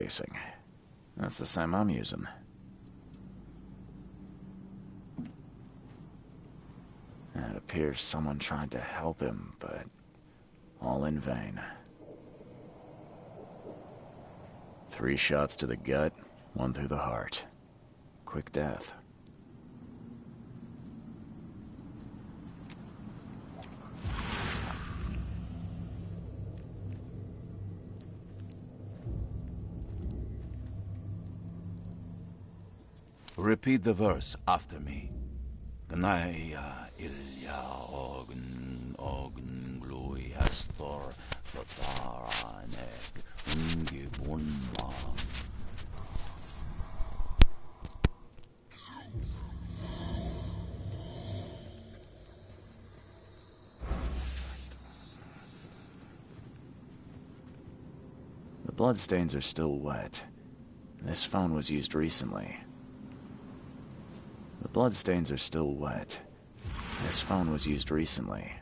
facing. That's the same I'm using. It appears someone tried to help him, but all in vain. 3 shots to the gut, 1 through the heart. Quick death. Repeat the verse after me. Gnaya ilya ogn glui astor fataranek ungibunma. The bloodstains are still wet. This phone was used recently. The bloodstains are still wet. This phone was used recently.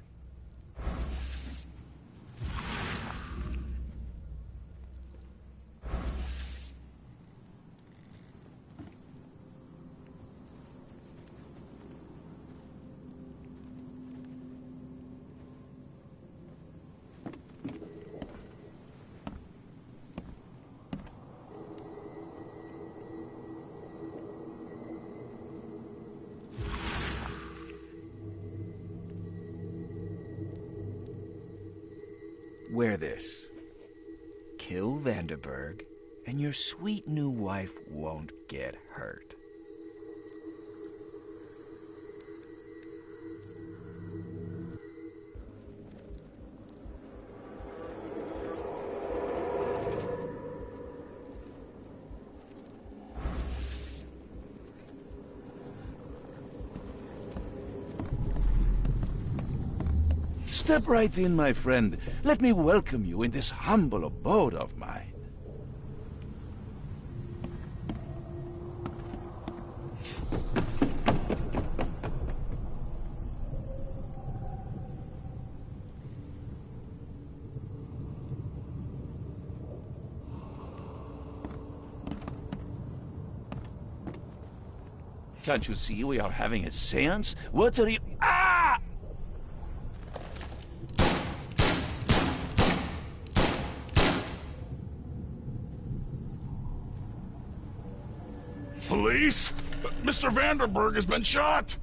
Wear this. Kill Vanderberg, and your sweet new wife won't get hurt. Step right in, my friend. Let me welcome you in this humble abode of mine. Can't you see we are having a seance? What are you... Ah! Police? Mr. Vanderberg has been shot!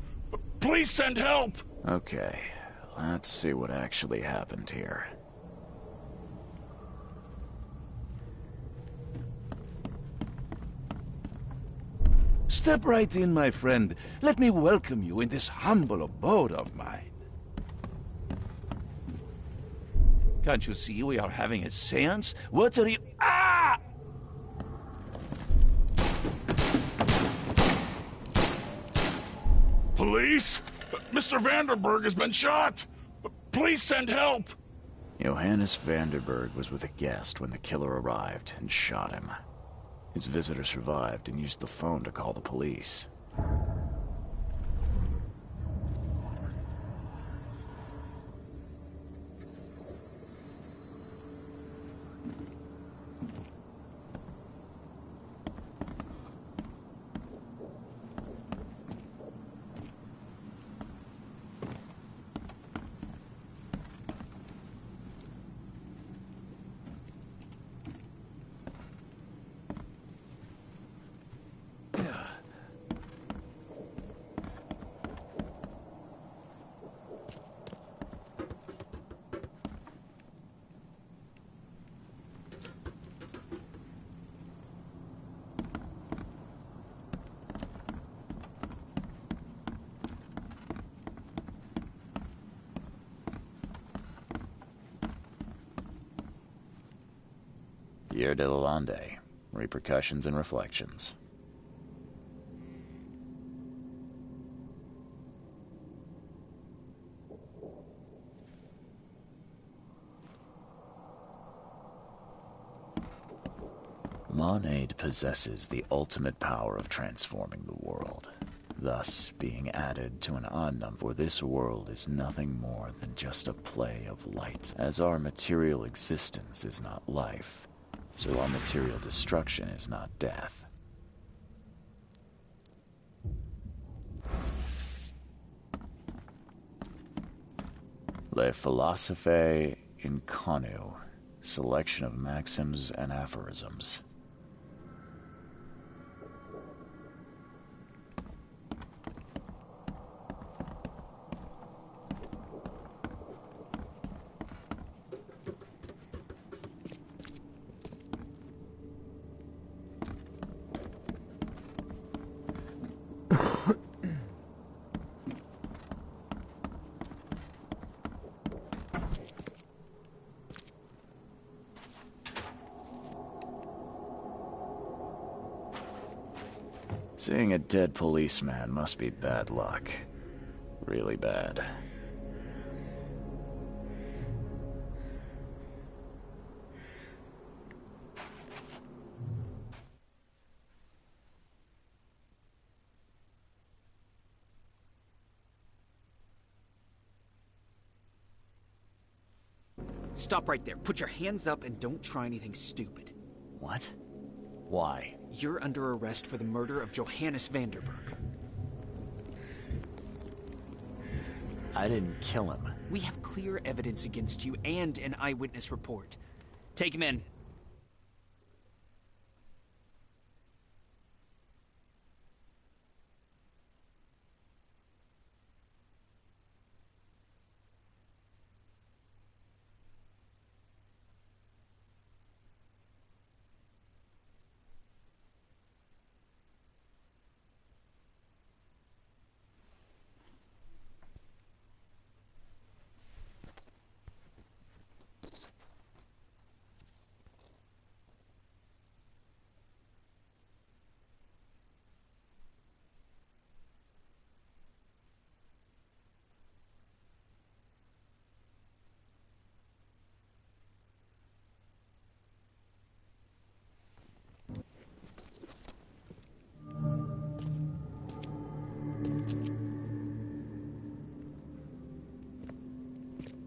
Please send help! Okay, let's see what actually happened here. Step right in, my friend. Let me welcome you in this humble abode of mine. Can't you see we are having a seance? What are you... Ah! Police? Mr. Vanderberg has been shot! Please send help! Johannes Vanderberg was with a guest when the killer arrived and shot him. His visitor survived and used the phone to call the police. Pierre de Lalande, Repercussions and Reflections. Monade possesses the ultimate power of transforming the world, thus being added to an odd number, for this world is nothing more than just a play of light. As our material existence is not life, So our material destruction is not death. Le Philosophe Inconu, selection of maxims and aphorisms. Seeing a dead policeman must be bad luck. Really bad. Stop right there. Put your hands up and don't try anything stupid. What? Why? You're under arrest for the murder of Johannes Vanderberg. I didn't kill him. We have clear evidence against you and an eyewitness report. Take him in.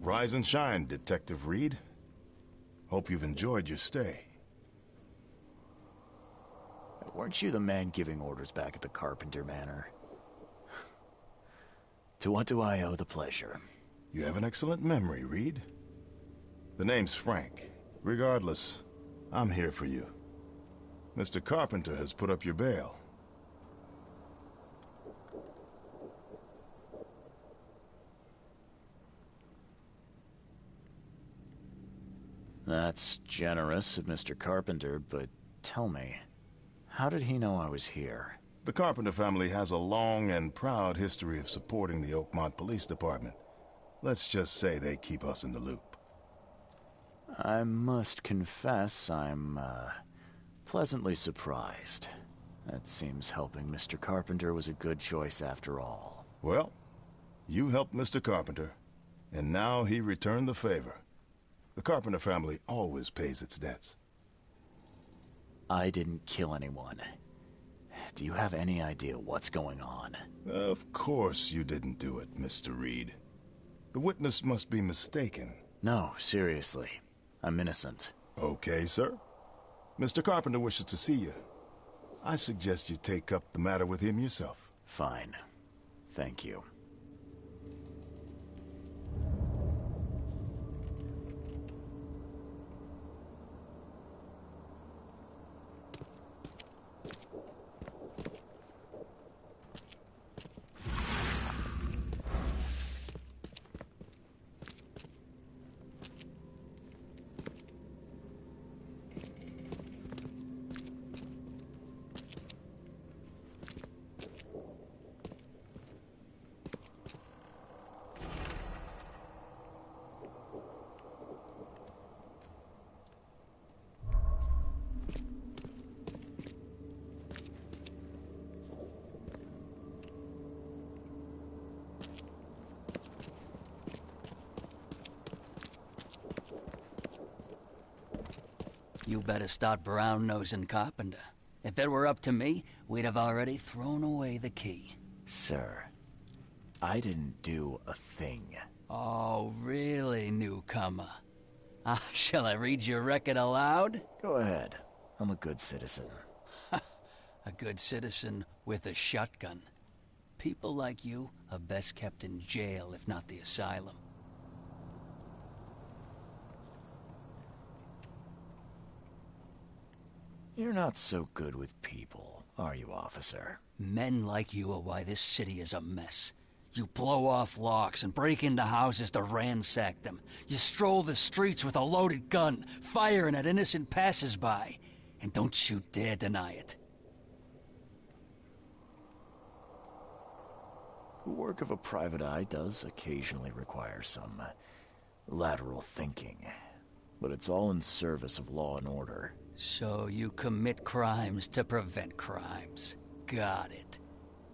Rise and shine, Detective Reed. Hope you've enjoyed your stay. Weren't you the man giving orders back at the Carpenter Manor? To what do I owe the pleasure? You have an excellent memory, Reed. The name's Frank. Regardless, I'm here for you. Mr. Carpenter has put up your bail. That's generous of Mr. Carpenter, but tell me, how did he know I was here? The Carpenter family has a long and proud history of supporting the Oakmont Police Department. Let's just say they keep us in the loop. I must confess I'm, pleasantly surprised. That seems helping Mr. Carpenter was a good choice after all. Well, you helped Mr. Carpenter, and now he returned the favor. The Carpenter family always pays its debts. I didn't kill anyone. Do you have any idea what's going on? Of course you didn't do it, Mr. Reed. The witness must be mistaken. No, seriously. I'm innocent. Okay, sir. Mr. Carpenter wishes to see you. I suggest you take up the matter with him yourself. Fine. Thank you. You better start brown-nosing Carpenter. If it were up to me, we'd have already thrown away the key. Sir, I didn't do a thing. Oh, really, newcomer? Shall I read your record aloud? Go ahead. I'm a good citizen. A good citizen with a shotgun. People like you are best kept in jail, if not the asylum. You're not so good with people, are you, officer? Men like you are why this city is a mess. You blow off locks and break into houses to ransack them. You stroll the streets with a loaded gun, firing at innocent passers-by. And don't you dare deny it. The work of a private eye does occasionally require some lateral thinking. But it's all in service of law and order. So you commit crimes to prevent crimes. Got it.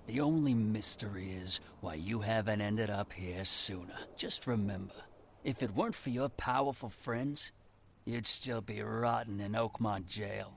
The only mystery is why you haven't ended up here sooner. Just remember, if it weren't for your powerful friends, you'd still be rotting in Oakmont jail.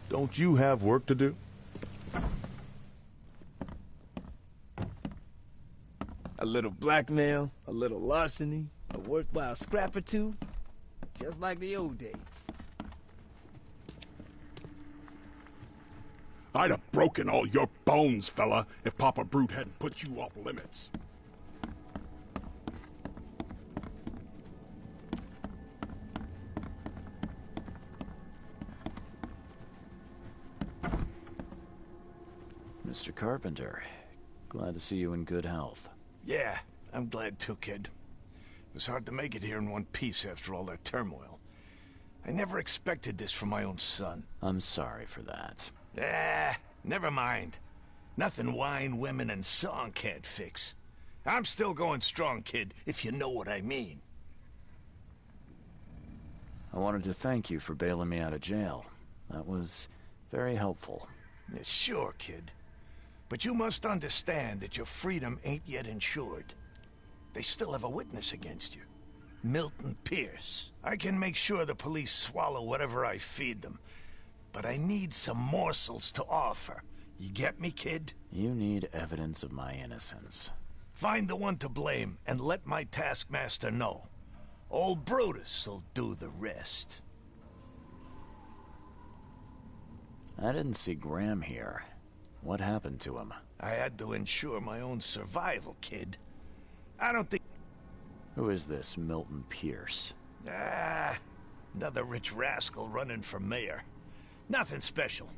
Don't you have work to do? A little blackmail, a little larceny, a worthwhile scrap or two. Just like the old days. I'd have broken all your bones, fella, if Papa Brute hadn't put you off limits. Mr. Carpenter, glad to see you in good health. Yeah, I'm glad too, kid. It was hard to make it here in one piece after all that turmoil. I never expected this from my own son. I'm sorry for that. Never mind. Nothing wine, women, and song can't fix. I'm still going strong, kid, if you know what I mean. I wanted to thank you for bailing me out of jail. That was very helpful. Yeah, sure, kid. But you must understand that your freedom ain't yet insured. They still have a witness against you. Milton Pierce. I can make sure the police swallow whatever I feed them. But I need some morsels to offer. You get me, kid? You need evidence of my innocence. Find the one to blame and let my taskmaster know. Old Brutus'll do the rest. I didn't see Graham here. What happened to him? I had to ensure my own survival, kid. I don't think... Who is this Milton Pierce? Another rich rascal running for mayor. Nothing special.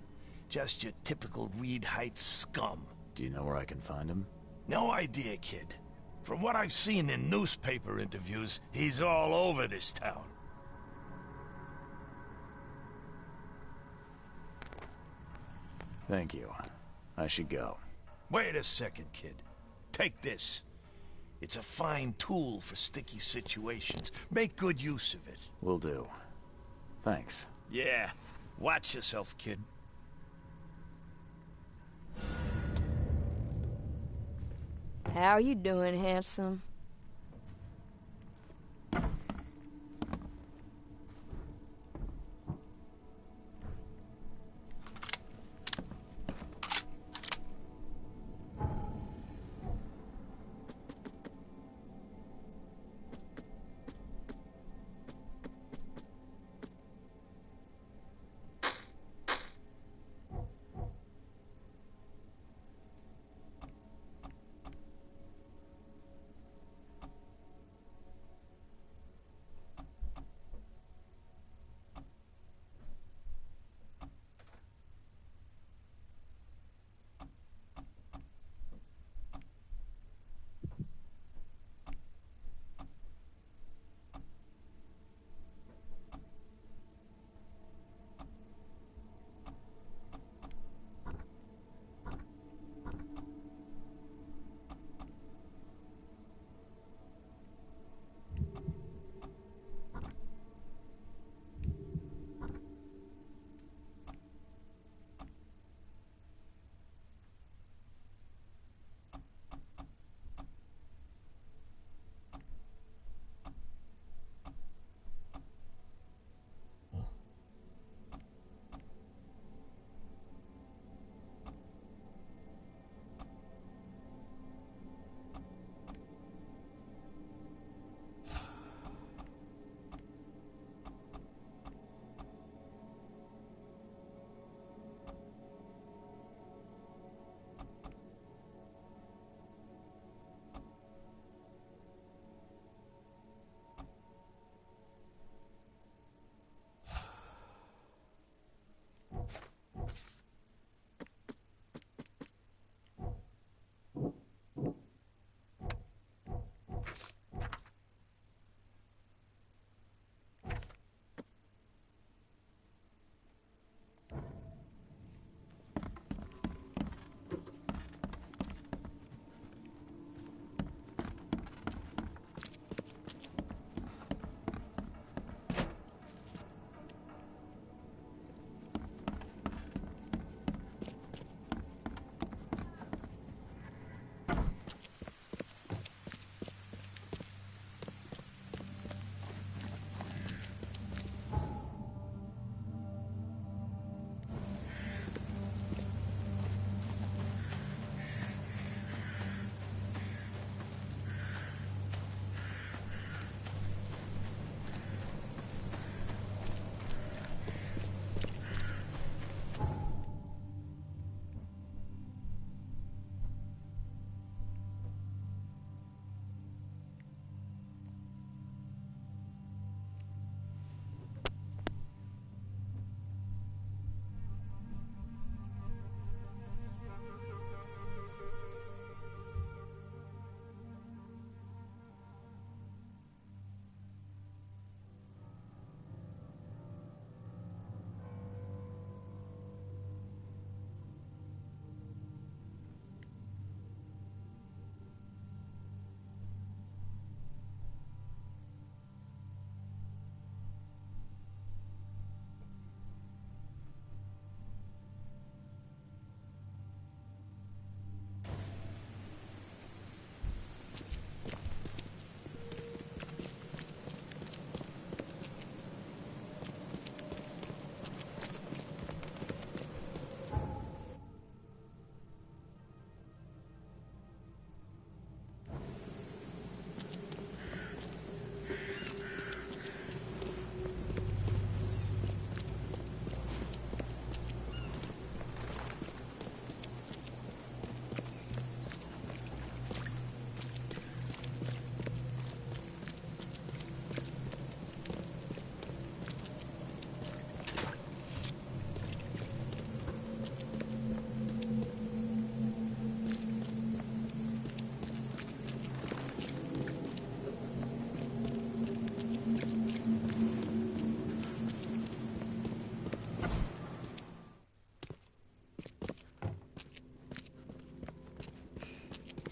Just your typical Reed Heights scum. Do you know where I can find him? No idea, kid. From what I've seen in newspaper interviews, he's all over this town. Thank you. I should go. Wait a second, kid. Take this. It's a fine tool for sticky situations. Make good use of it. Will do. Thanks. Yeah. Watch yourself, kid. How you doing, handsome?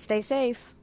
Stay safe.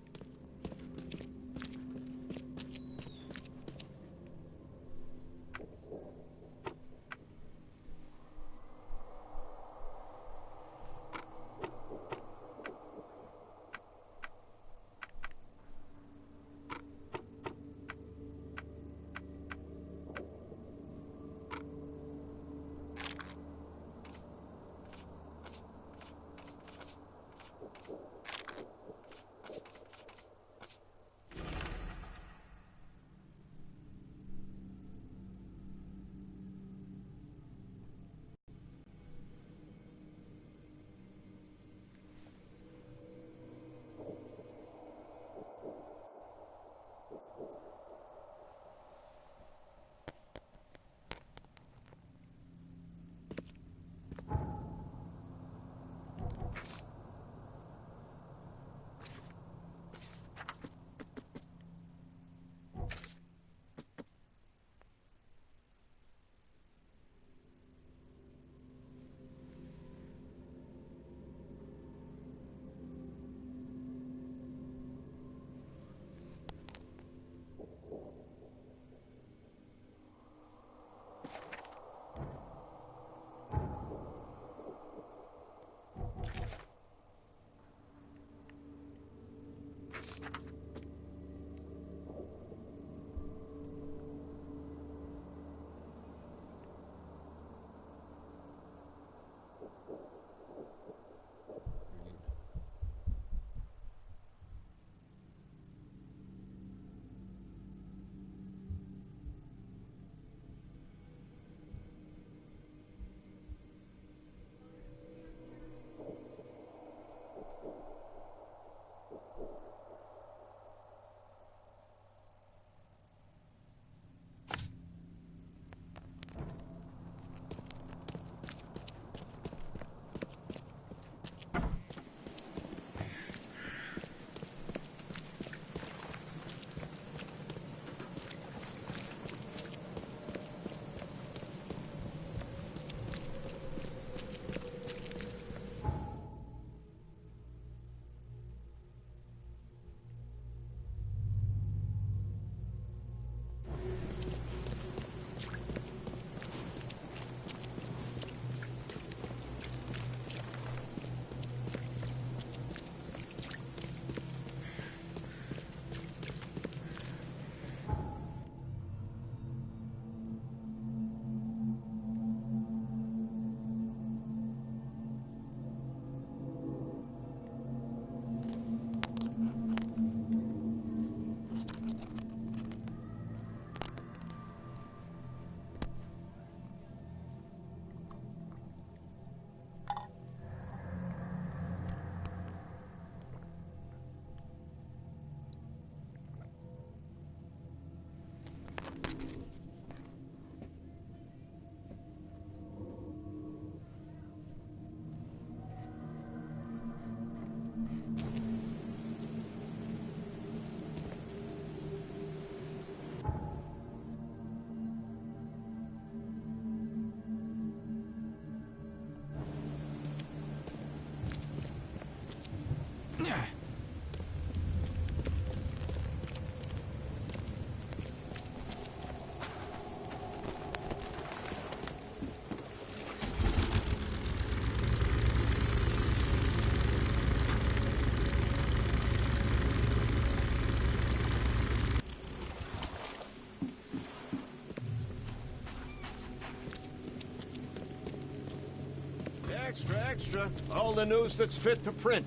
Extra, extra. All the news that's fit to print.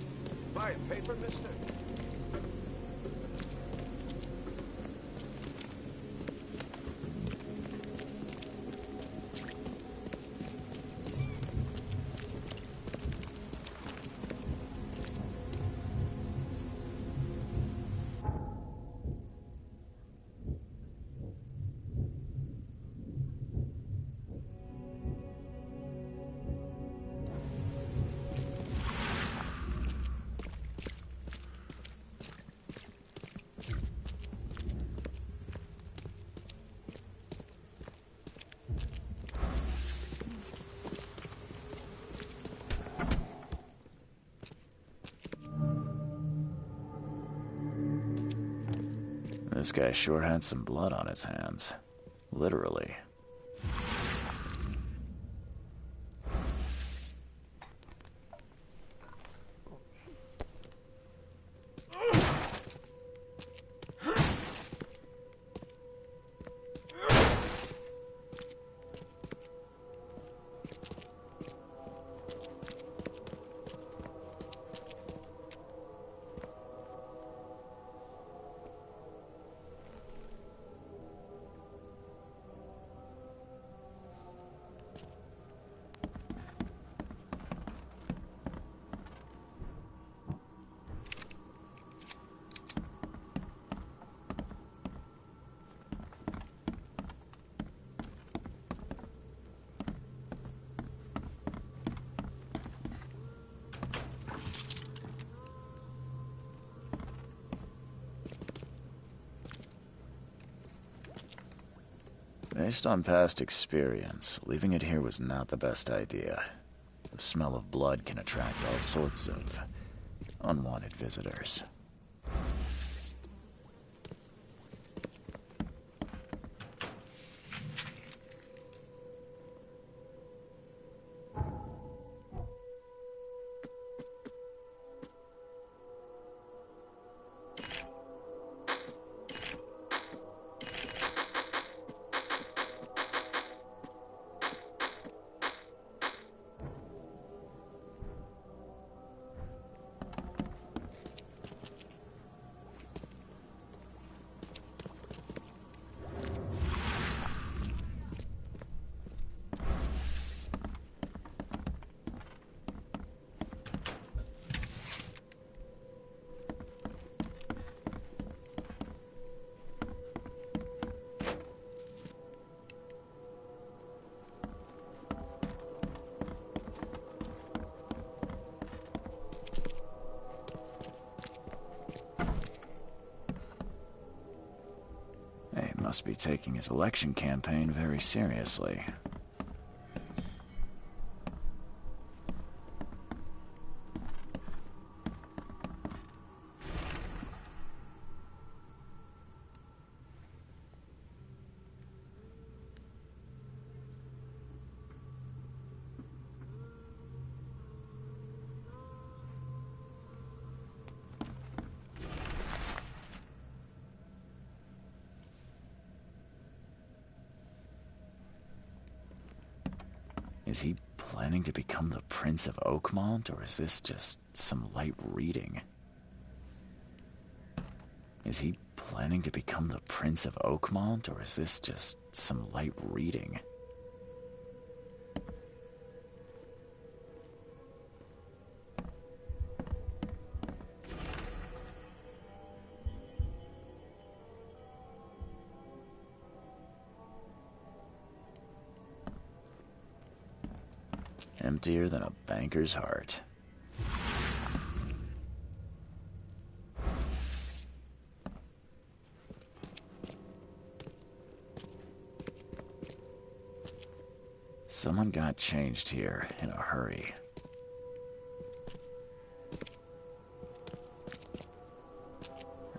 Buy a paper, mister? This guy sure had some blood on his hands. Literally. Based on past experience, leaving it here was not the best idea. The smell of blood can attract all sorts of unwanted visitors. He must be taking his election campaign very seriously. Is he planning to become the Prince of Oakmont, or is this just some light reading? Is he planning to become the Prince of Oakmont, or is this just some light reading? Emptier than a banker's heart. Someone got changed here in a hurry.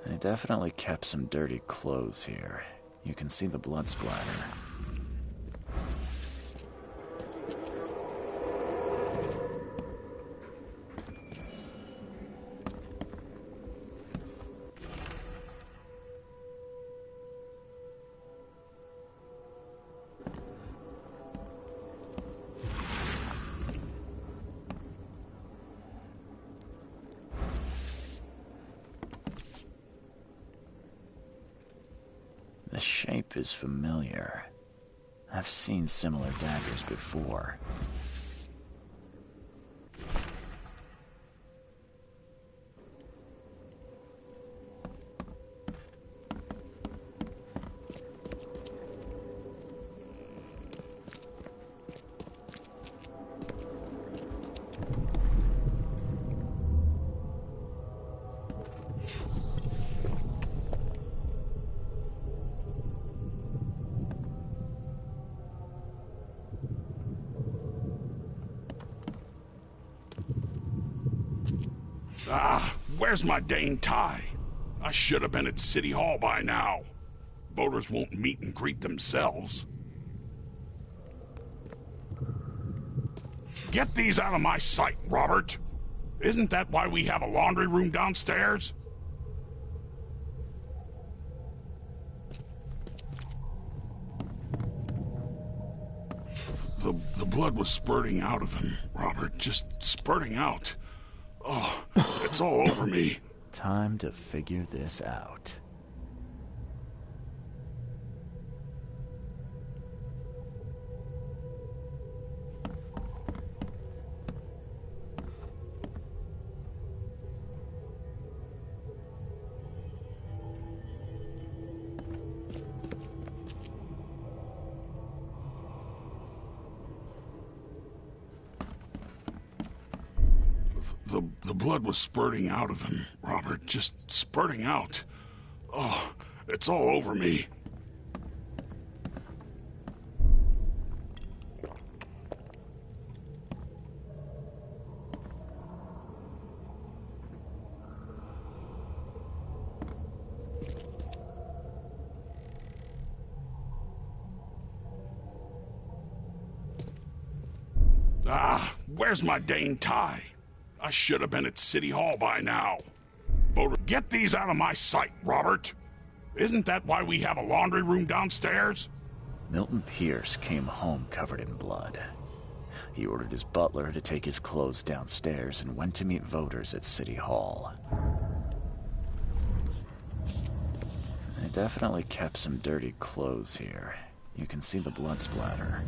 They definitely kept some dirty clothes here. You can see the blood splatter. The shape is familiar. I've seen similar daggers before. Ah, where's my dang tie? I should have been at City Hall by now. Voters won't meet and greet themselves. Get these out of my sight, Robert. Isn't that why we have a laundry room downstairs? The blood was spurting out of him, Robert. Just spurting out. Oh, it's all over me. Time to figure this out. The blood was spurting out of him, Robert. Just spurting out. Oh, it's all over me. Ah, where's my dang tie? I should have been at City Hall by now. Voter, get these out of my sight, Robert. Isn't that why we have a laundry room downstairs? Milton Pierce came home covered in blood. He ordered his butler to take his clothes downstairs and went to meet voters at City Hall. They definitely kept some dirty clothes here. You can see the blood splatter.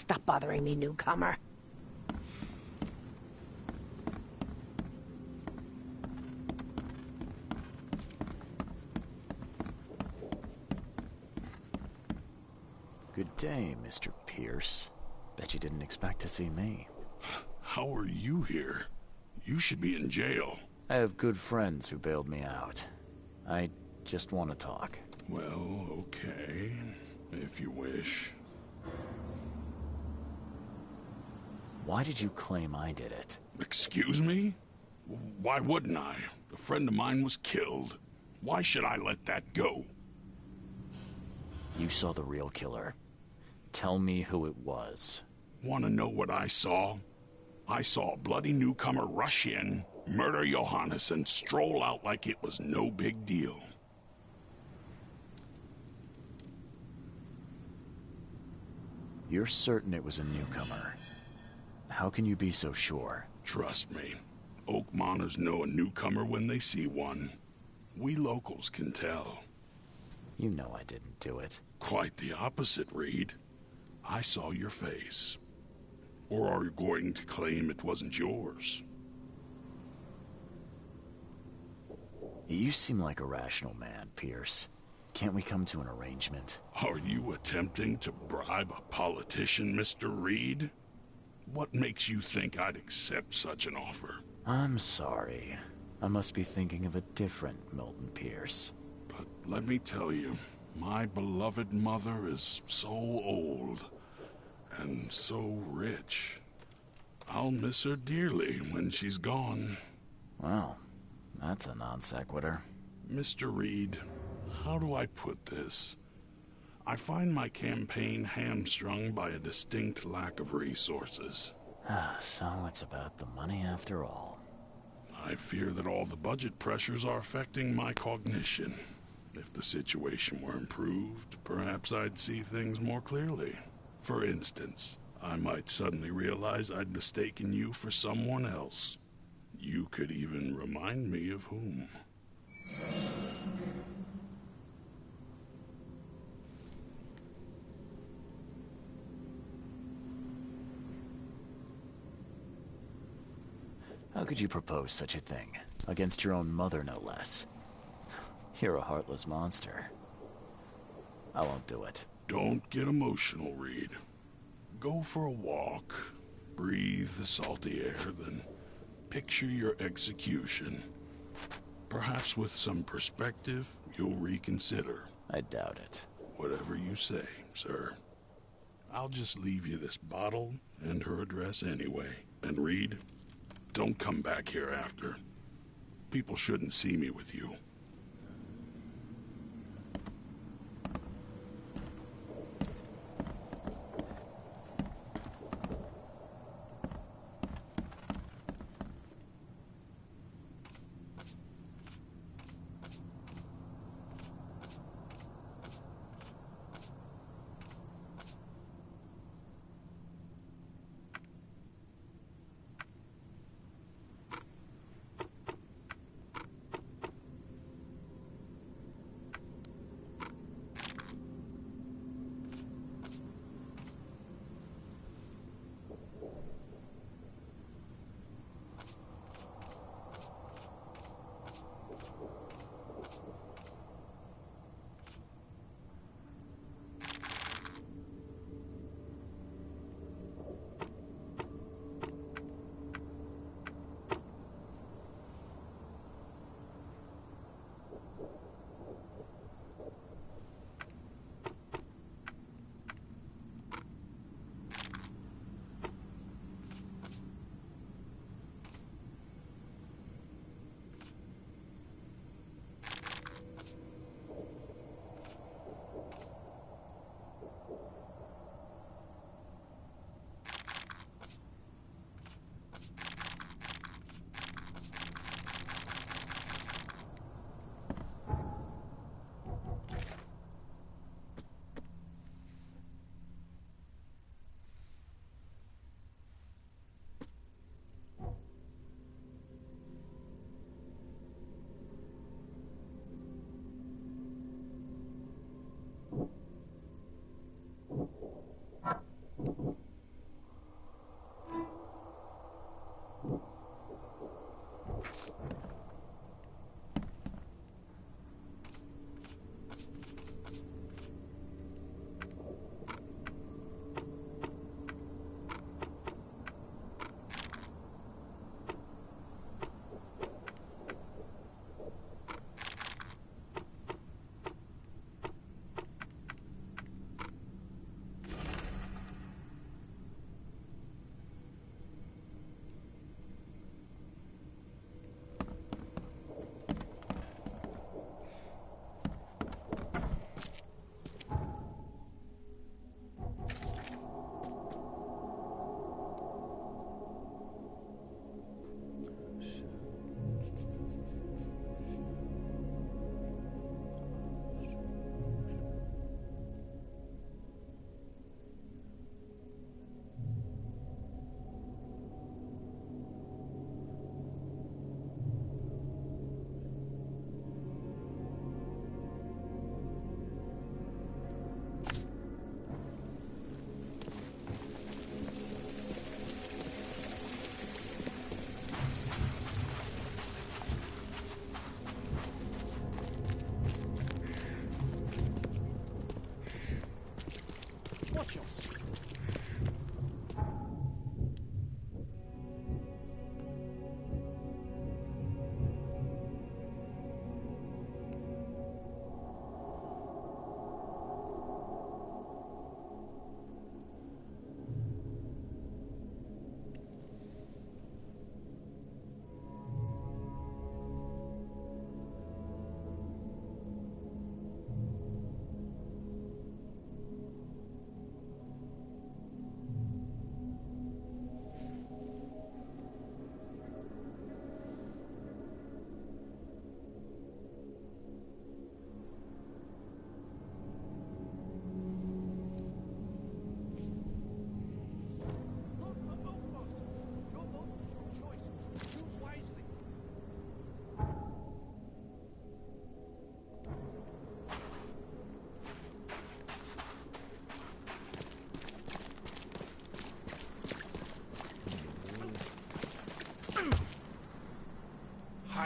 Stop bothering me, newcomer. Good day, Mr. Pierce. Bet you didn't expect to see me. How are you here? You should be in jail. I have good friends who bailed me out. I just want to talk. Well, okay, if you wish. Why did you claim I did it? Excuse me? Why wouldn't I? A friend of mine was killed. Why should I let that go? You saw the real killer. Tell me who it was. Want to know what I saw? I saw a bloody newcomer rush in, murder Johannes, and stroll out like it was no big deal. You're certain it was a newcomer. How can you be so sure? Trust me. Oakmoners know a newcomer when they see one. We locals can tell. You know I didn't do it. Quite the opposite, Reed. I saw your face. Or are you going to claim it wasn't yours? You seem like a rational man, Pierce. Can't we come to an arrangement? Are you attempting to bribe a politician, Mr. Reed? What makes you think I'd accept such an offer? I'm sorry. I must be thinking of a different Milton Pierce. But let me tell you, my beloved mother is so old and so rich. I'll miss her dearly when she's gone. Well, that's a non sequitur. Mr. Reed, how do I put this? I find my campaign hamstrung by a distinct lack of resources. So it's about the money after all. I fear that all the budget pressures are affecting my cognition. If the situation were improved, perhaps I'd see things more clearly. For instance, I might suddenly realize I'd mistaken you for someone else. You could even remind me of whom. How could you propose such a thing? Against your own mother, no less. You're a heartless monster. I won't do it. Don't get emotional, Reed. Go for a walk, breathe the salty air, then picture your execution. Perhaps with some perspective, you'll reconsider. I doubt it. Whatever you say, sir. I'll just leave you this bottle and her address anyway. And Reed, don't come back here after. People shouldn't see me with you.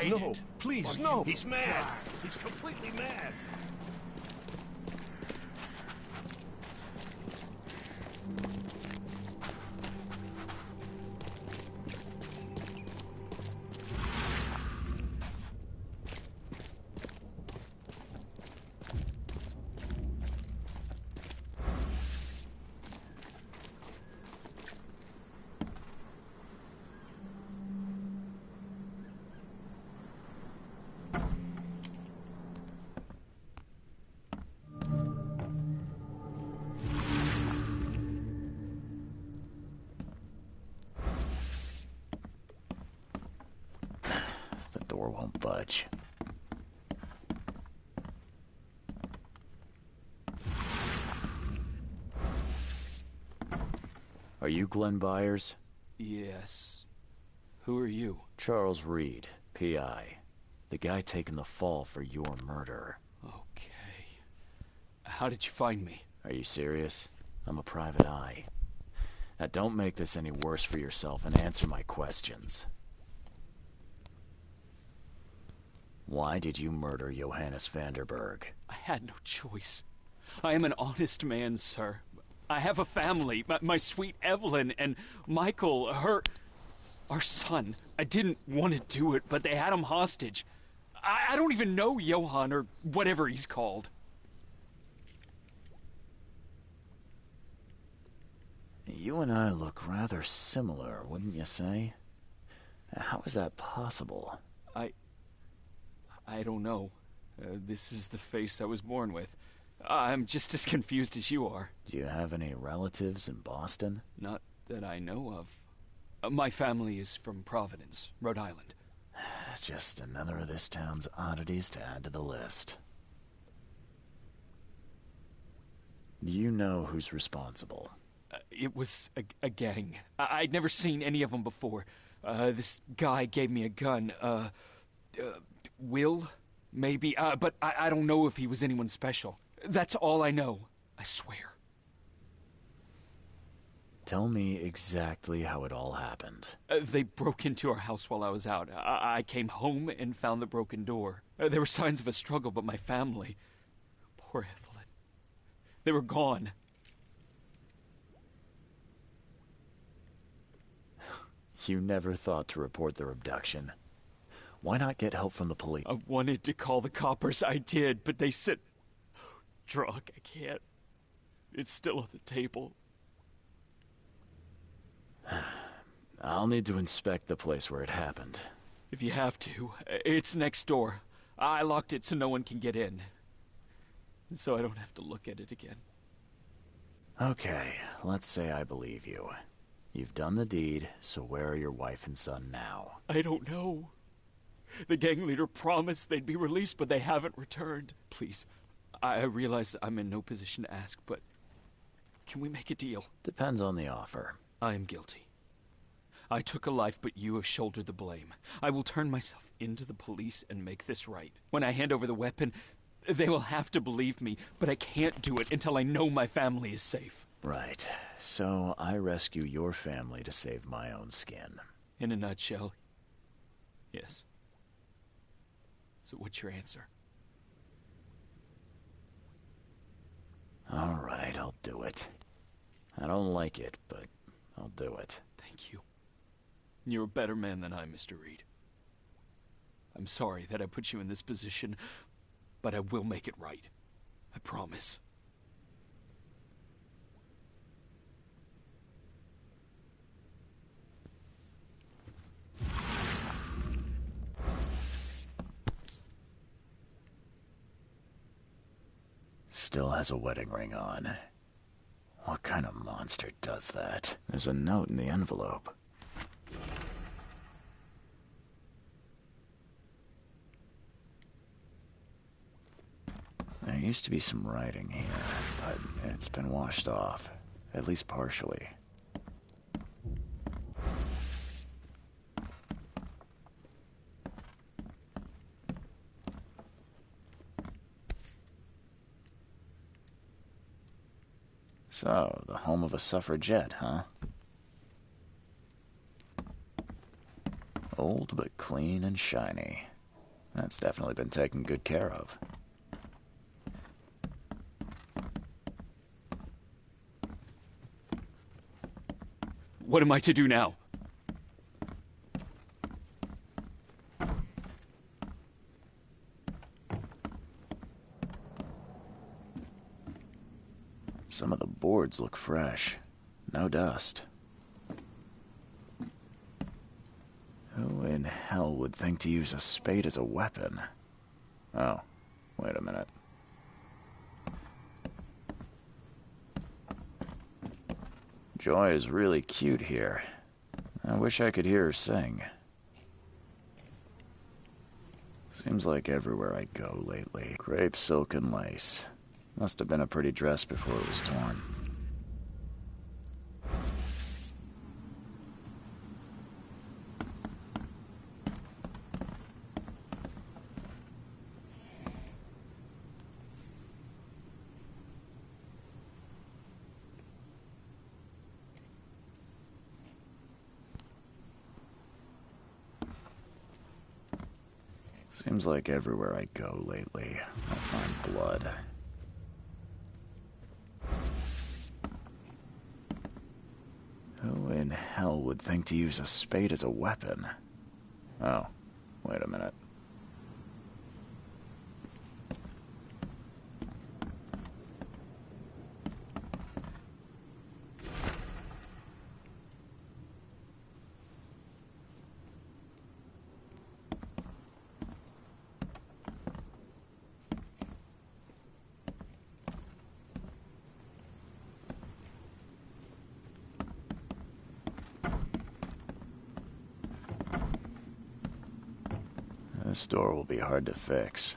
Hide No, it. please, no. He's mad. He's completely mad. The door won't budge. Are you Glenn Byers? Yes. Who are you? Charles Reed, P.I. The guy taking the fall for your murder. Okay. How did you find me? Are you serious? I'm a private eye. Now don't make this any worse for yourself and answer my questions. Why did you murder Johannes Vanderberg? I had no choice. I am an honest man, sir. I have a family. My sweet Evelyn and Michael, our son. I didn't want to do it, but they had him hostage. I don't even know Johann or whatever he's called. You and I look rather similar, wouldn't you say? How is that possible? I don't know. This is the face I was born with. I'm just as confused as you are. Do you have any relatives in Boston? Not that I know of. My family is from Providence, Rhode Island. Just another of this town's oddities to add to the list. Do you know who's responsible? It was a gang. I'd never seen any of them before. This guy gave me a gun. Will? Maybe. But I don't know if he was anyone special. That's all I know. I swear. Tell me exactly how it all happened. They broke into our house while I was out. I came home and found the broken door. There were signs of a struggle, but my family... Poor Evelyn. They were gone. You never thought to report their abduction. Why not get help from the police? I wanted to call the coppers. I did, but they said... Drunk, I can't. It's still on the table. I'll need to inspect the place where it happened. If you have to. It's next door. I locked it so no one can get in. So I don't have to look at it again. Okay, let's say I believe you. You've done the deed, so where are your wife and son now? I don't know. The gang leader promised they'd be released, but they haven't returned. Please, I realize I'm in no position to ask, but can we make a deal? Depends on the offer. I am guilty. I took a life, but you have shouldered the blame. I will turn myself into the police and make this right. When I hand over the weapon, they will have to believe me, but I can't do it until I know my family is safe. Right. So I rescue your family to save my own skin. In a nutshell, yes. So what's your answer? All right, I'll do it. I don't like it, but I'll do it. Thank you. You're a better man than I, Mr. Reed. I'm sorry that I put you in this position, but I will make it right. I promise. Still has a wedding ring on. What kind of monster does that? There's a note in the envelope. There used to be some writing here, but it's been washed off, at least partially. So, the home of a suffragette, huh? Old but clean and shiny. That's definitely been taken good care of. What am I to do now? Some of the boards look fresh. No dust. Who in hell would think to use a spade as a weapon? Oh, wait a minute. Joy is really cute here. I wish I could hear her sing. Seems like everywhere I go lately. Crepe, silk, and lace. Must have been a pretty dress before it was torn. Seems like everywhere I go lately, I find blood. Who in hell would think to use a spade as a weapon? Oh, wait a minute. This door will be hard to fix.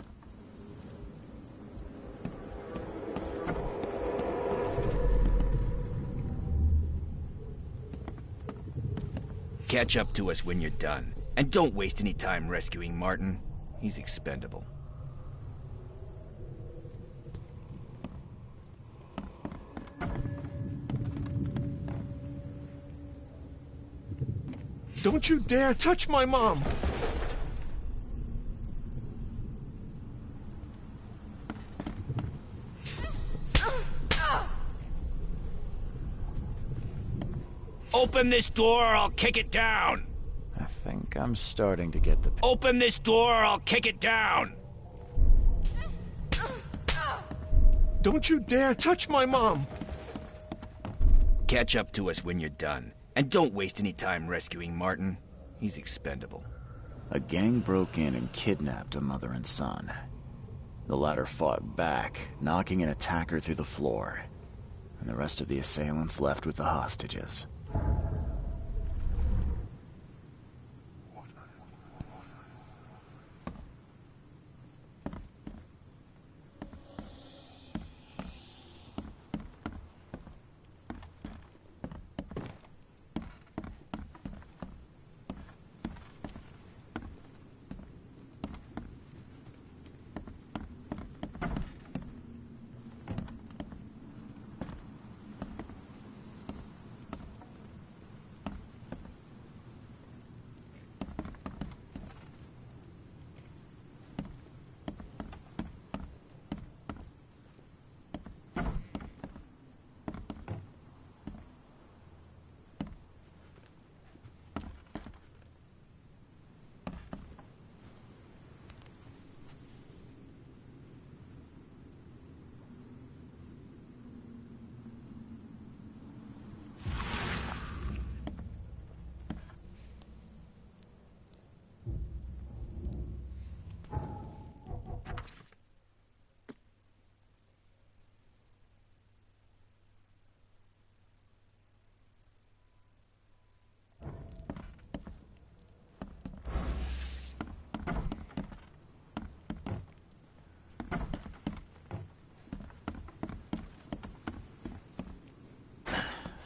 Catch up to us when you're done. And don't waste any time rescuing Martin. He's expendable. Don't you dare touch my mom! Open this door or I'll kick it down! I think I'm starting to get the... Open this door or I'll kick it down! Don't you dare touch my mom! Catch up to us when you're done. And don't waste any time rescuing Martin. He's expendable. A gang broke in and kidnapped a mother and son. The latter fought back, knocking an attacker through the floor. And the rest of the assailants left with the hostages.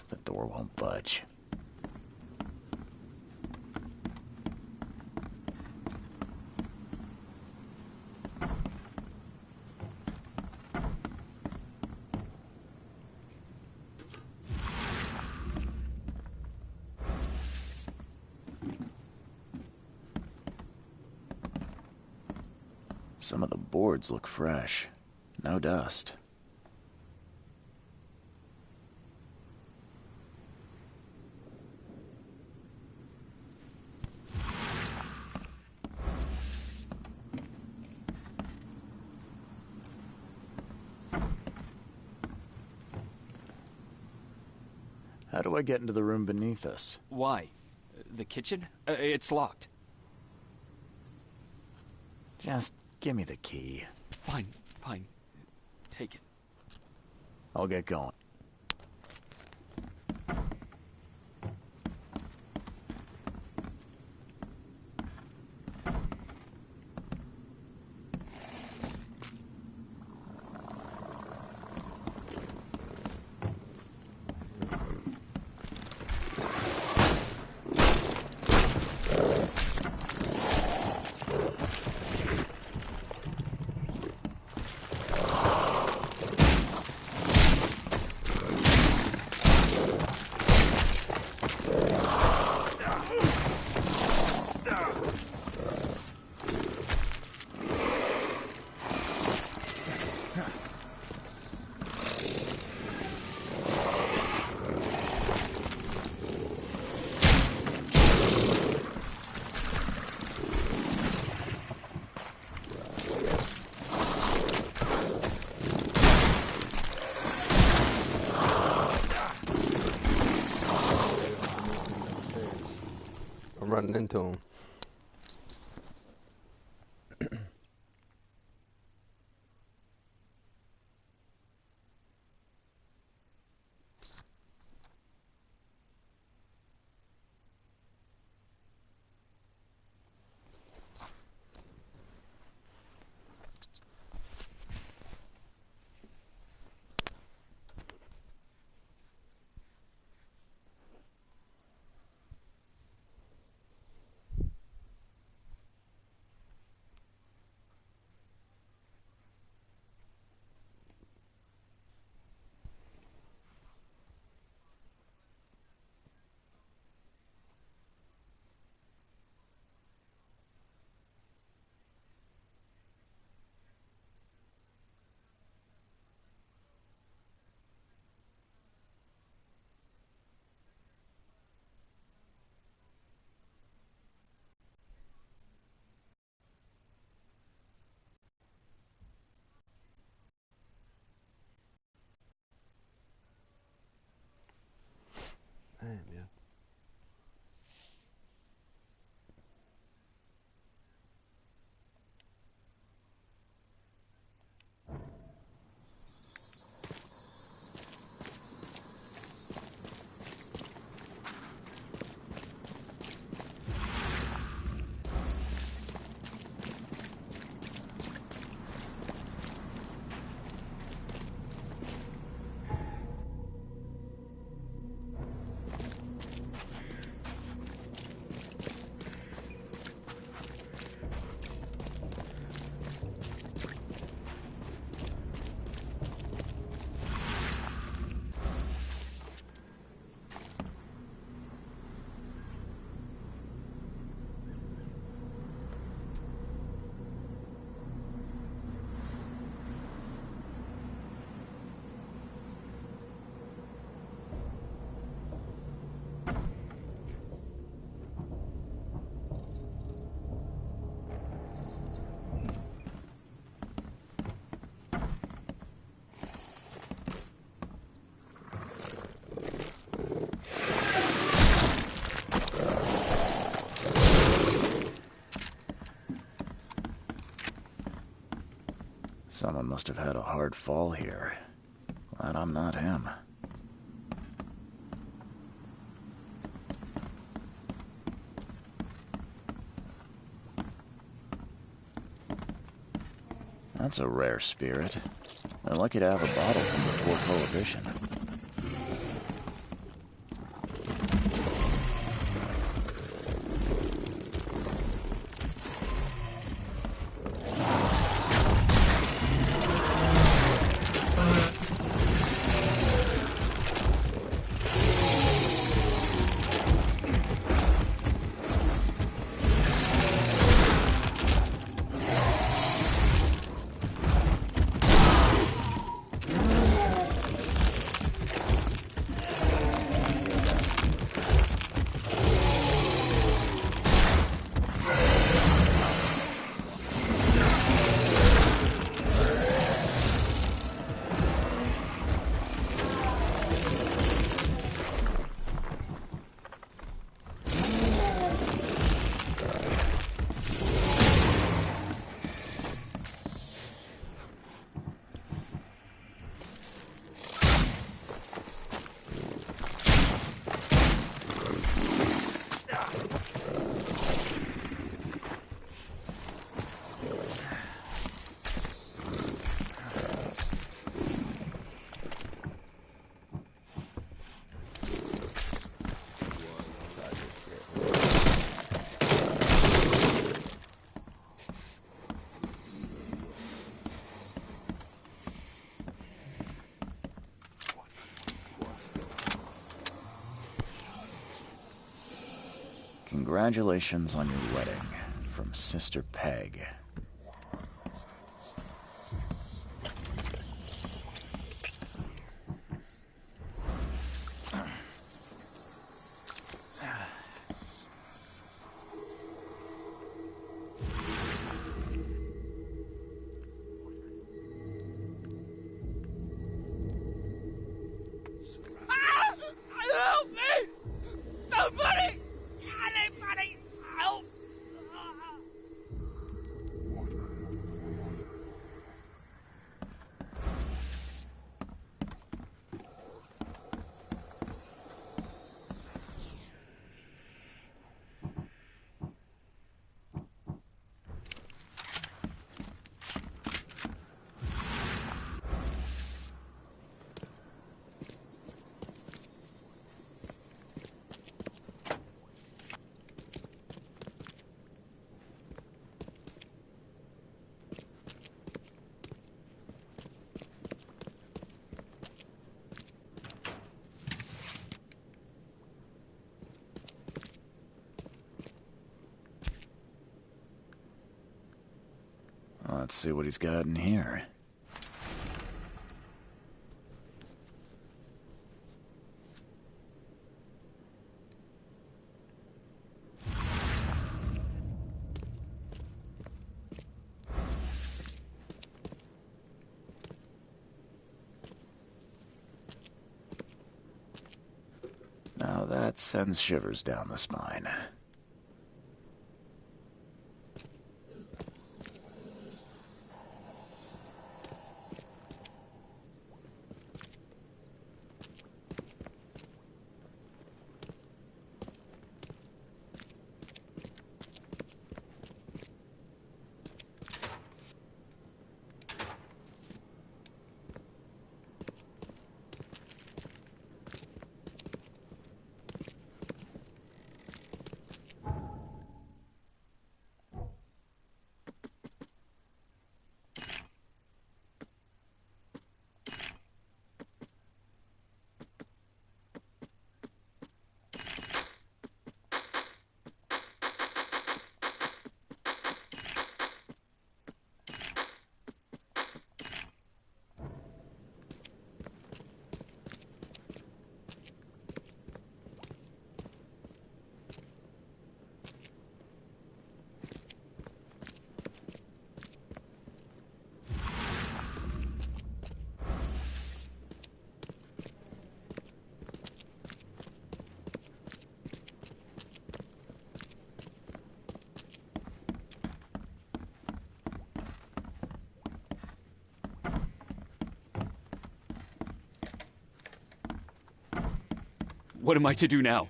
The door won't budge. Some of the boards look fresh. No dust. How do I get into the room beneath us? Why? The kitchen? It's locked. Just give me the key. Fine. Take it. I'll get going. I'm running into him. Damn, yeah. Someone must have had a hard fall here. Glad I'm not him. That's a rare spirit. They're lucky to have a bottle from before Prohibition. Congratulations on your wedding from Sister Peg. Help me! Somebody! Anybody! Help! Let's see what he's got in here. Now that sends shivers down the spine. What am I to do now?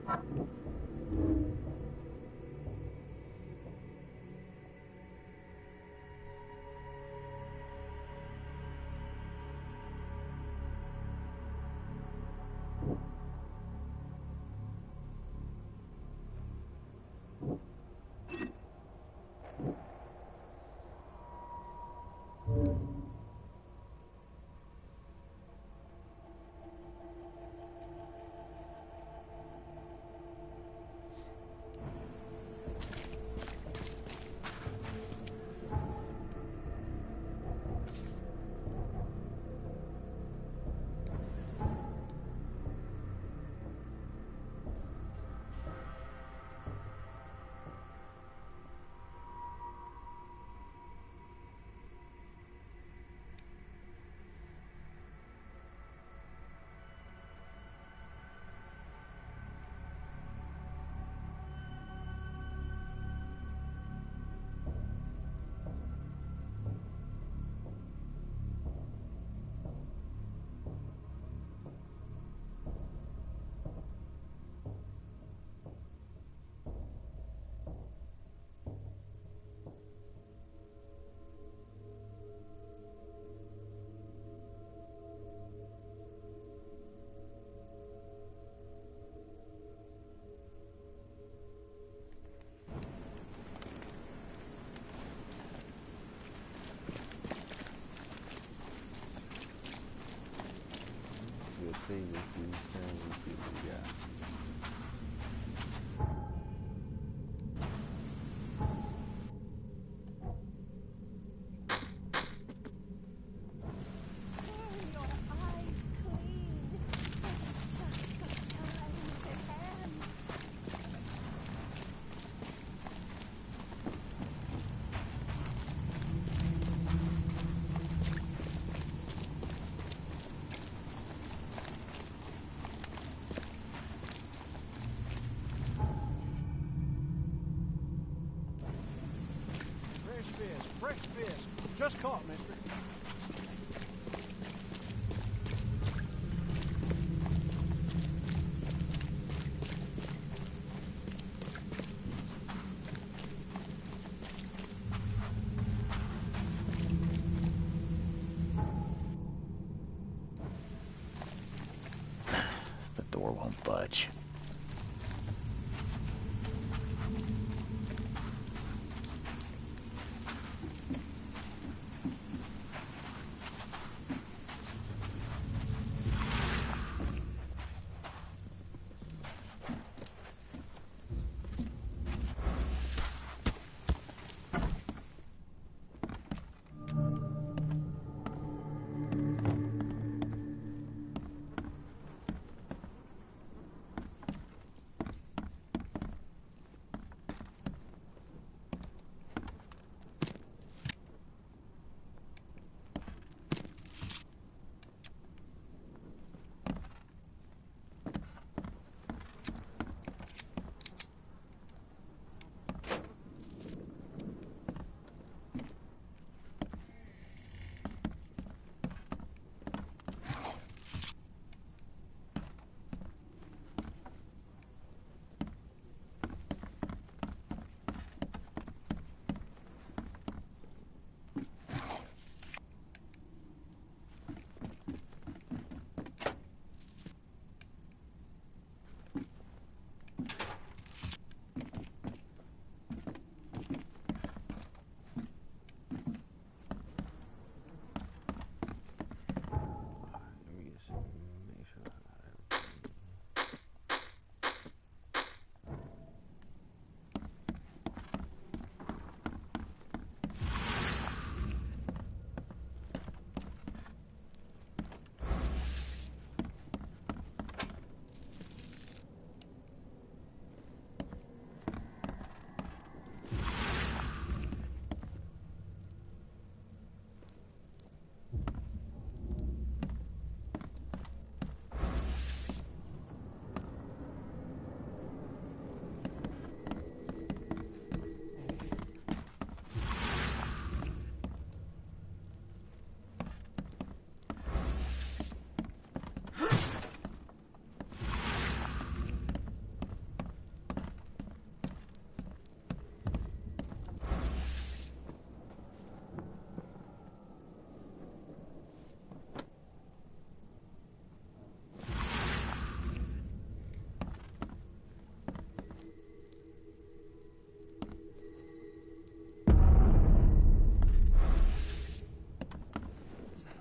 Good thing if you can see what we got. Fresh fish. Just caught, mister. The door won't budge.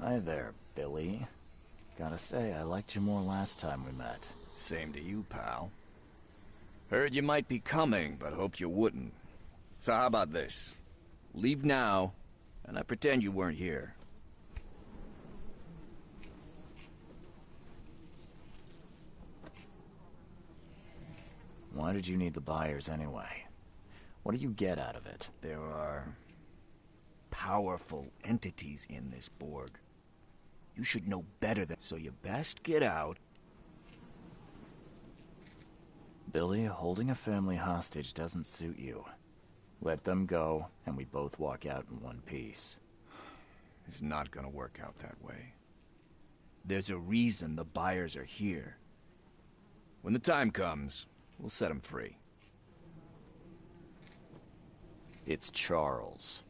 Hi there, Billy. Gotta say, I liked you more last time we met. Same to you, pal. Heard you might be coming, but hoped you wouldn't. So how about this? Leave now, and I pretend you weren't here. Why did you need the buyers anyway? What do you get out of it? There are powerful entities in this Borg. You should know better than... So you best get out. Billy, holding a family hostage doesn't suit you. Let them go, and we both walk out in one piece. It's not gonna work out that way. There's a reason the buyers are here. When the time comes, we'll set them free. It's Charles.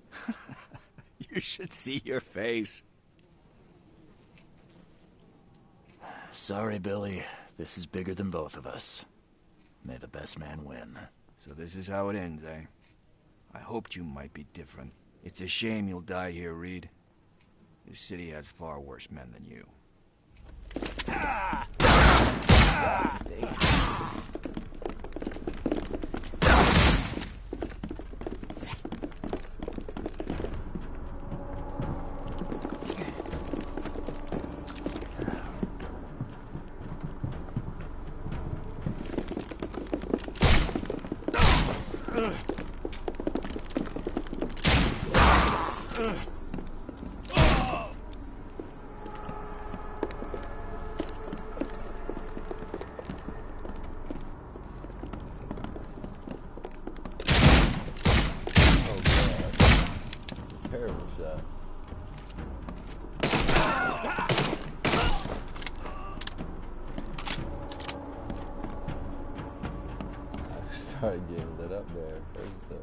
You should see your face. Sorry, Billy. This is bigger than both of us. May the best man win. So this is how it ends, eh? I hoped you might be different. It's a shame you'll die here, Reed. This city has far worse men than you. Terrible shot. I started getting lit up there first though.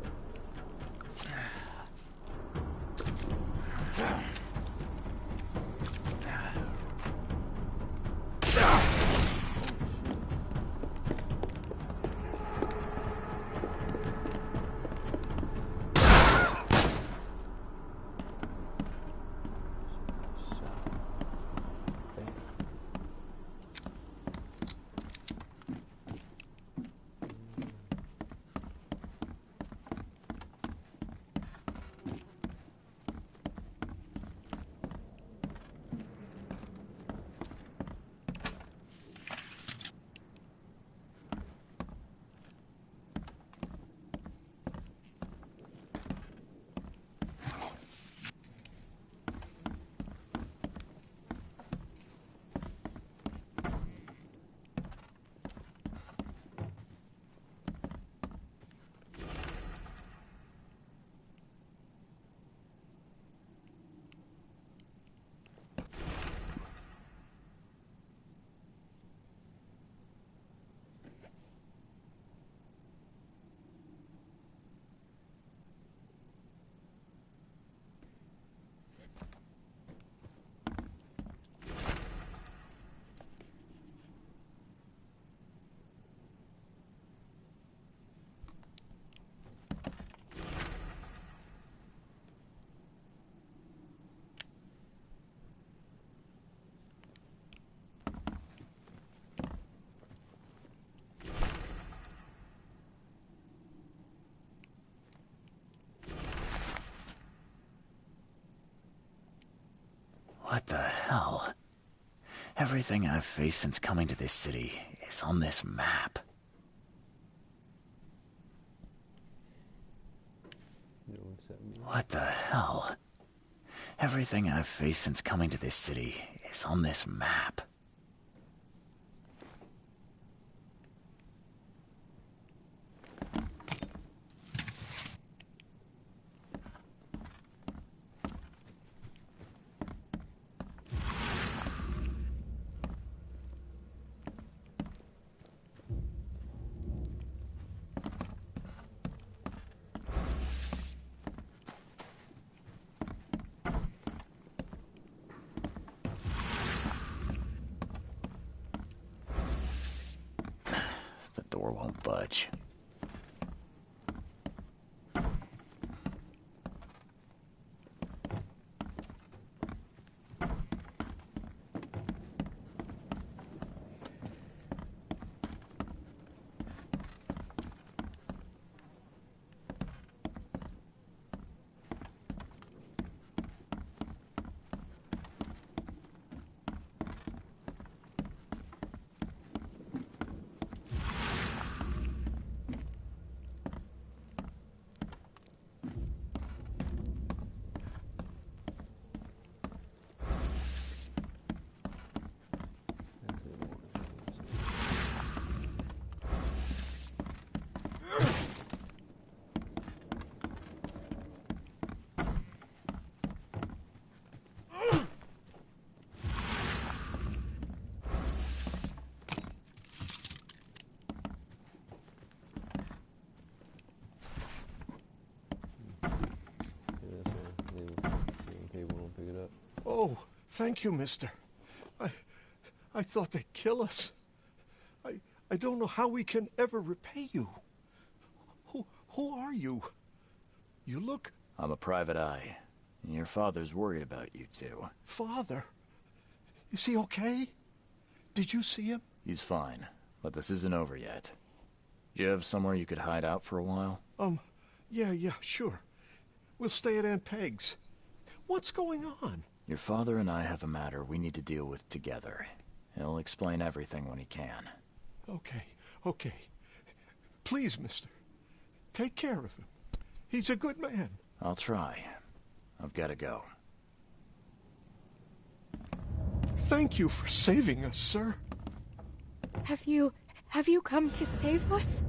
What the hell? Everything I've faced since coming to this city is on this map. What the hell? Everything I've faced since coming to this city is on this map. The door won't budge. Oh, thank you, mister. I thought they'd kill us. I don't know how we can ever repay you. Who are you? You look... I'm a private eye. Your father's worried about you two. Father? Is he okay? Did you see him? He's fine, but this isn't over yet. Do you have somewhere you could hide out for a while? Yeah, sure. We'll stay at Aunt Peg's. What's going on? Your father and I have a matter we need to deal with together. He'll explain everything when he can. Okay. Please, mister. Take care of him. He's a good man. I'll try. I've got to go. Thank you for saving us, sir. Have you come to save us?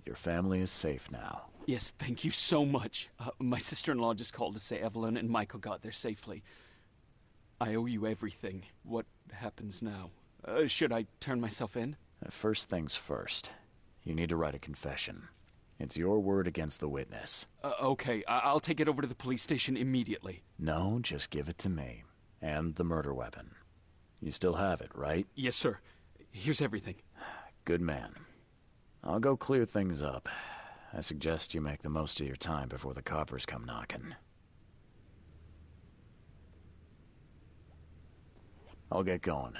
Your family is safe now. Yes, thank you so much. My sister-in-law just called to say Evelyn and Michael got there safely. I owe you everything. What happens now? Should I turn myself in? First things first. You need to write a confession. It's your word against the witness. Okay, I'll take it over to the police station immediately. No, just give it to me. And the murder weapon. You still have it, right? Yes, sir. Here's everything. Good man. I'll go clear things up. I suggest you make the most of your time before the coppers come knocking. I'll get going.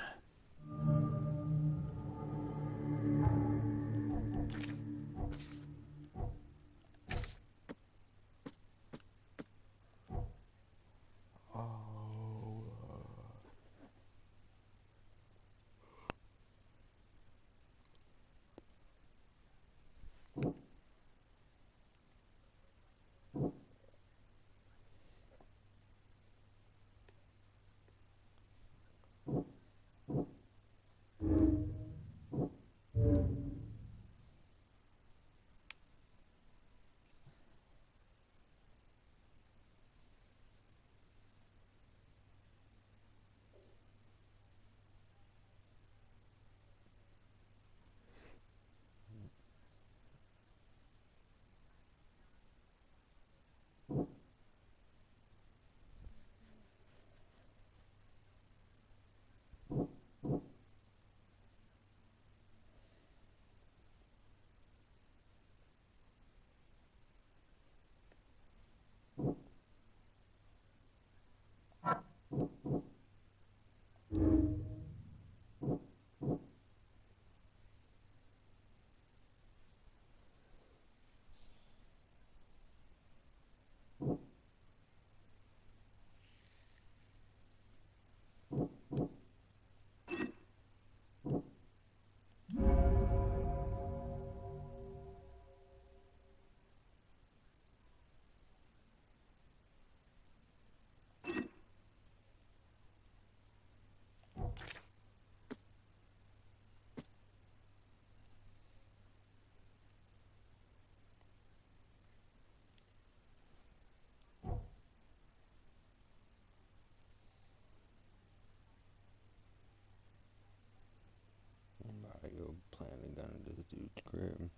Mario planting a gun into this dude's crib.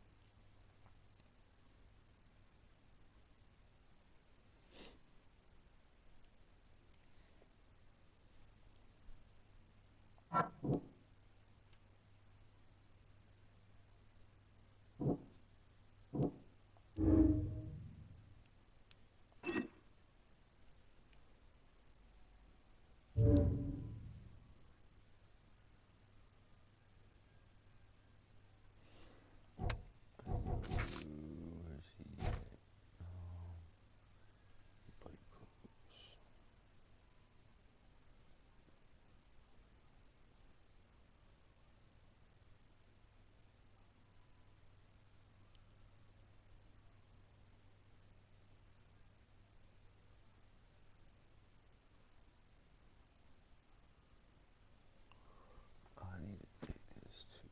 I need to take this to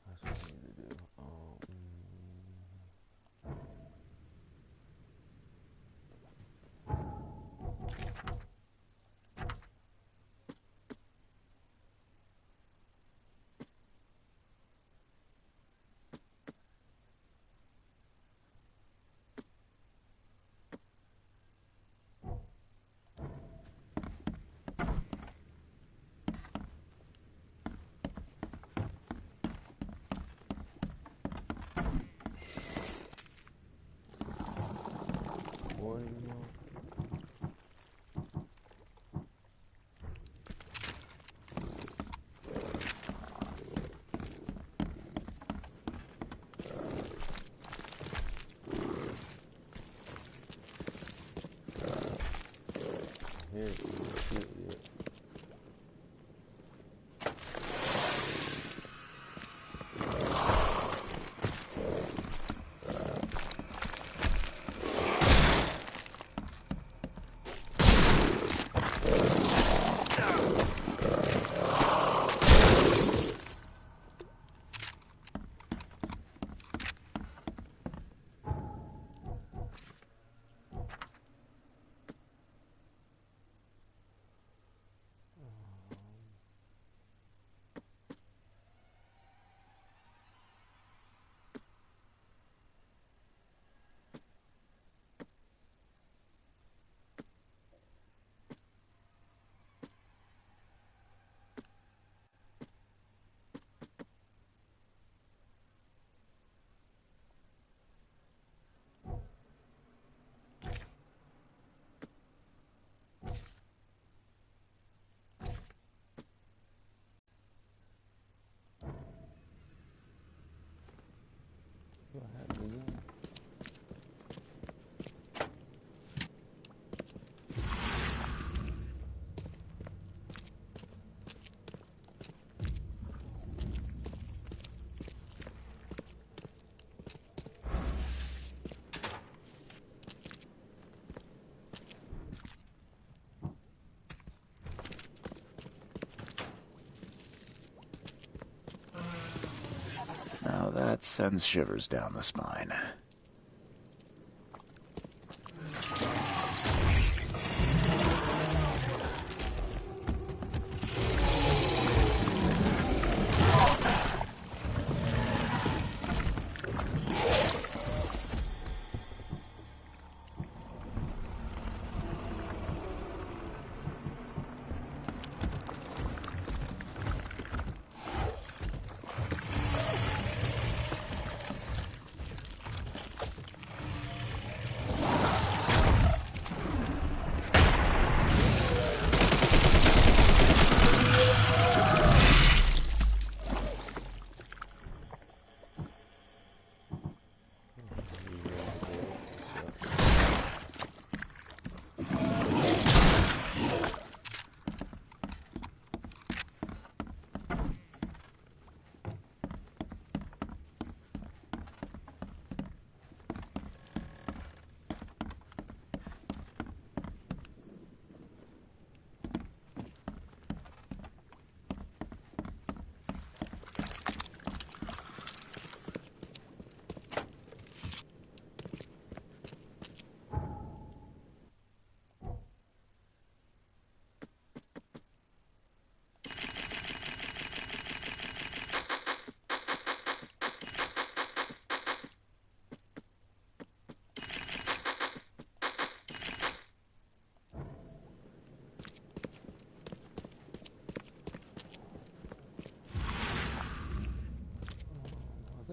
that's what I need to do. Here, yeah. What happened again? Now that sends shivers down the spine.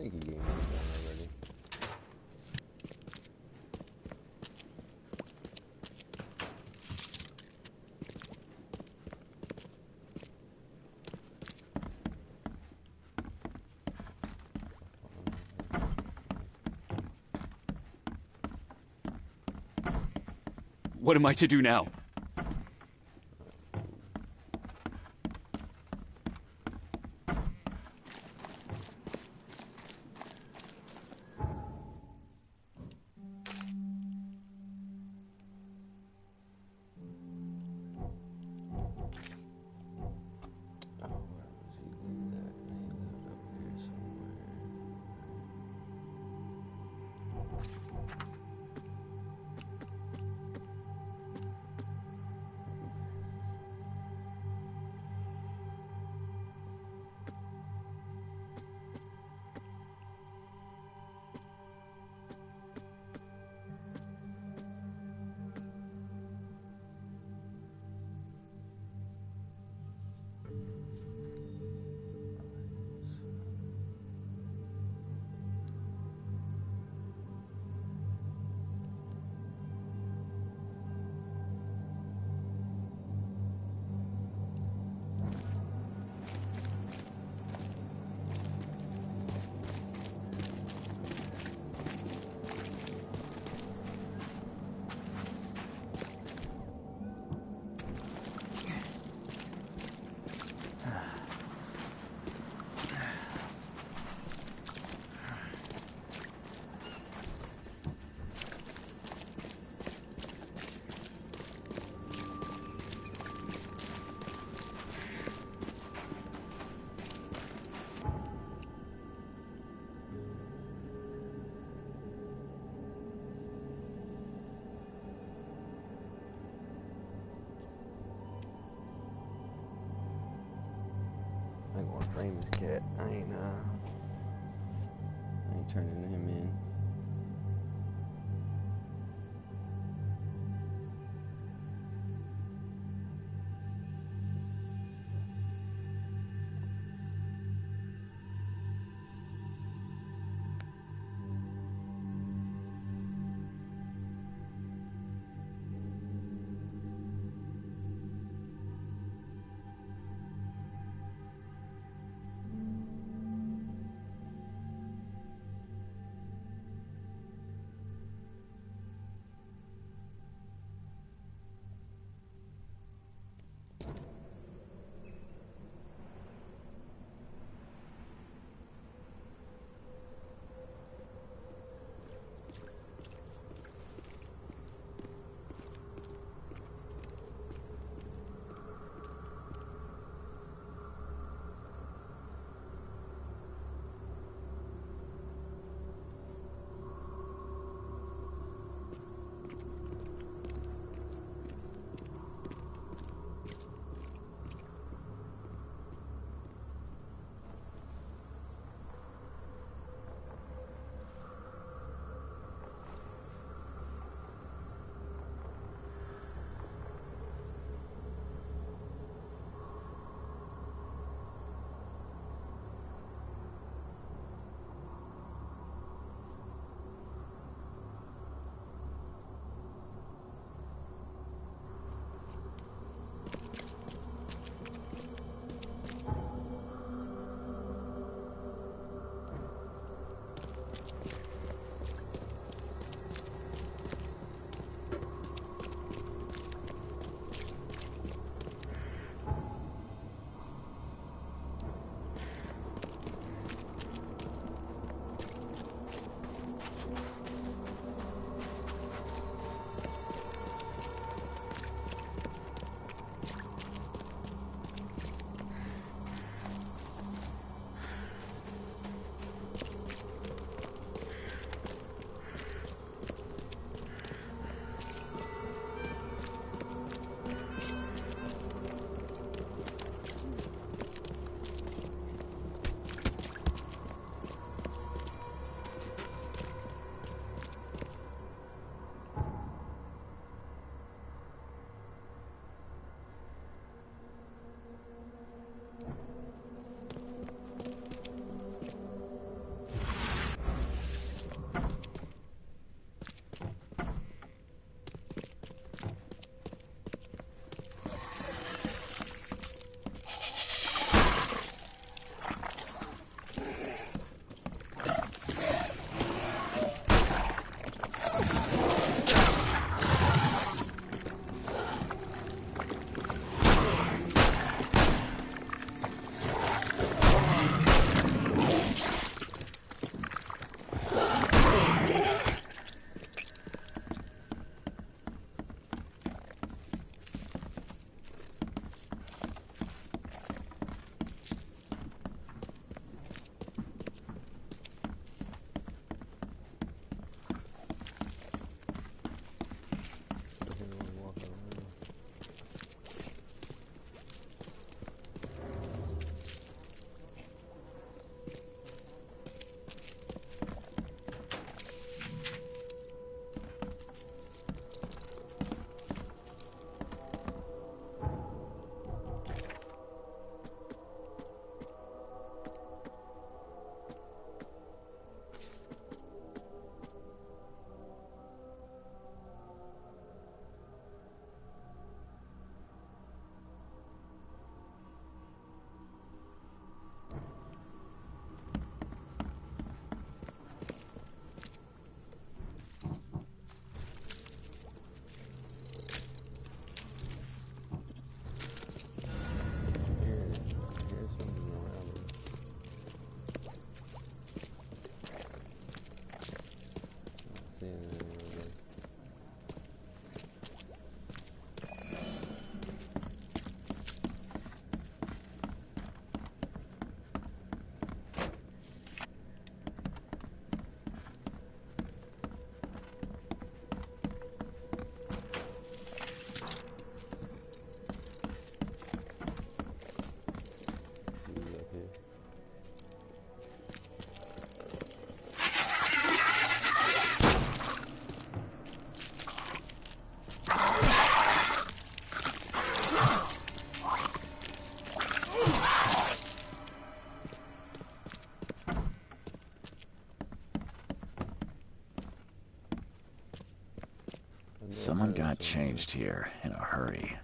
think he gave me one already. What am I to do now? I ain't gonna frame this cat. I ain't turning him in. Someone got changed here in a hurry.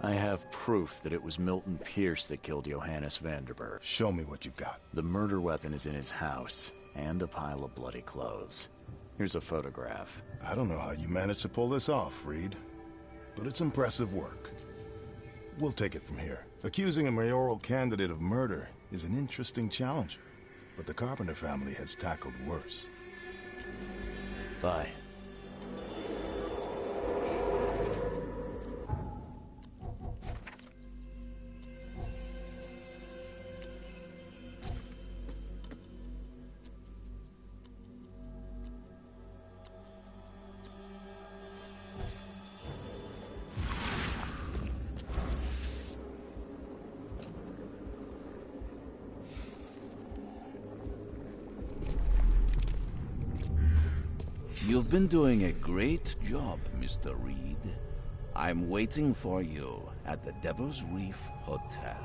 I have proof that it was Milton Pierce that killed Johannes Vanderberg. Show me what you've got. The murder weapon is in his house, and a pile of bloody clothes. Here's a photograph. I don't know how you managed to pull this off, Reed, but it's impressive work. We'll take it from here. Accusing a mayoral candidate of murder is an interesting challenge, but the Carpenter family has tackled worse. Bye. You've been doing a great job, Mr. Reed. I'm waiting for you at the Devil's Reef Hotel.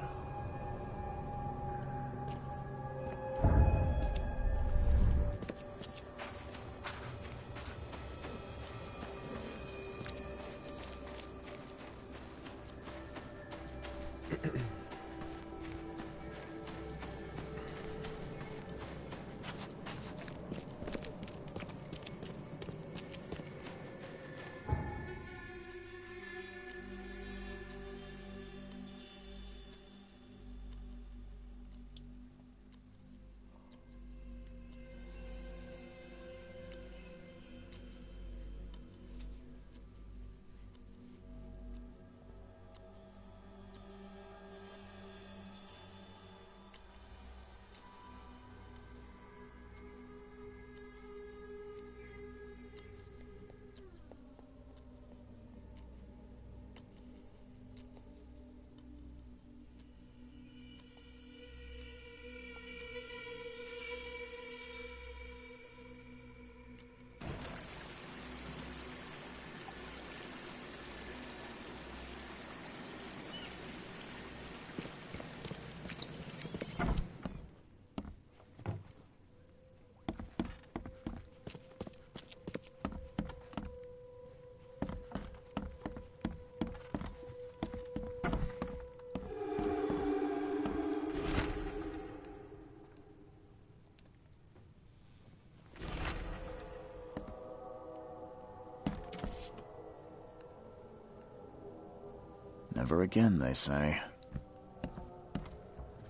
Never again, they say.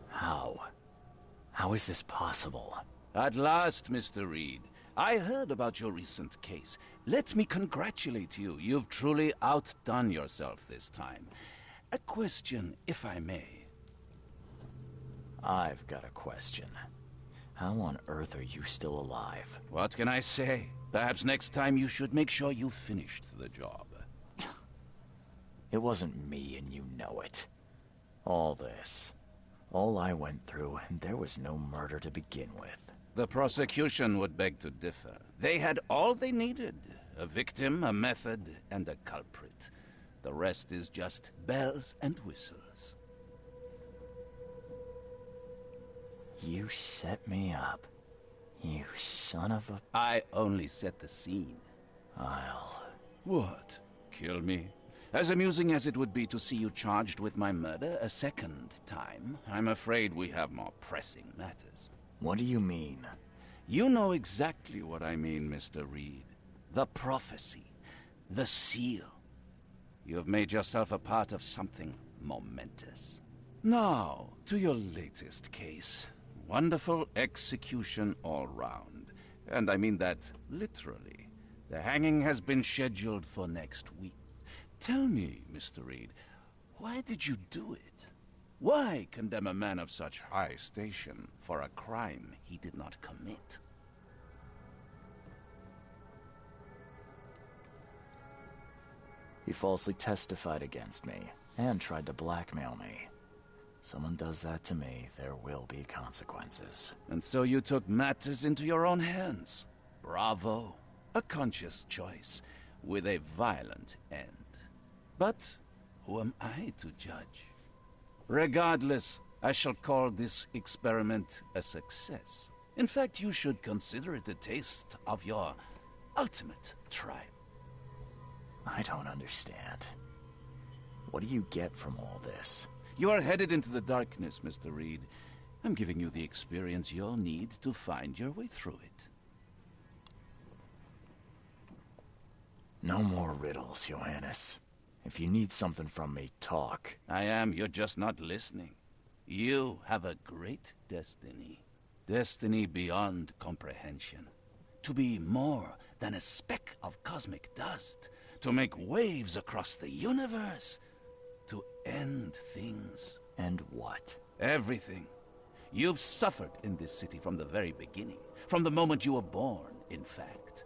How? How is this possible? At last, Mr. Reed, I heard about your recent case. Let me congratulate you. You've truly outdone yourself this time. A question, if I may. I've got a question. How on earth are you still alive? What can I say? Perhaps next time you should make sure you finished the job. It wasn't me, and you know it. All I went through, and there was no murder to begin with. The prosecution would beg to differ. They had all they needed. A victim, a method, and a culprit. The rest is just bells and whistles. You set me up. You son of a... I only set the scene. I'll... What? Kill me? As amusing as it would be to see you charged with my murder a second time, I'm afraid we have more pressing matters. What do you mean? You know exactly what I mean, Mr. Reed. The prophecy. The seal. You have made yourself a part of something momentous. Now, to your latest case. Wonderful execution all round. And I mean that literally. The hanging has been scheduled for next week. Tell me, Mr. Reed, why did you do it? Why condemn a man of such high station for a crime he did not commit? He falsely testified against me, and tried to blackmail me. Someone does that to me, there will be consequences. And so you took matters into your own hands. Bravo. A conscious choice, with a violent end. But who am I to judge? Regardless, I shall call this experiment a success. In fact, you should consider it a taste of your ultimate trial. I don't understand. What do you get from all this? You are headed into the darkness, Mr. Reed. I'm giving you the experience you'll need to find your way through it. No more riddles, Johannes. If you need something from me, talk. I am, you're just not listening. You have a great destiny. Destiny beyond comprehension. To be more than a speck of cosmic dust. To make waves across the universe. To end things. And what? Everything. You've suffered in this city from the very beginning. From the moment you were born, in fact.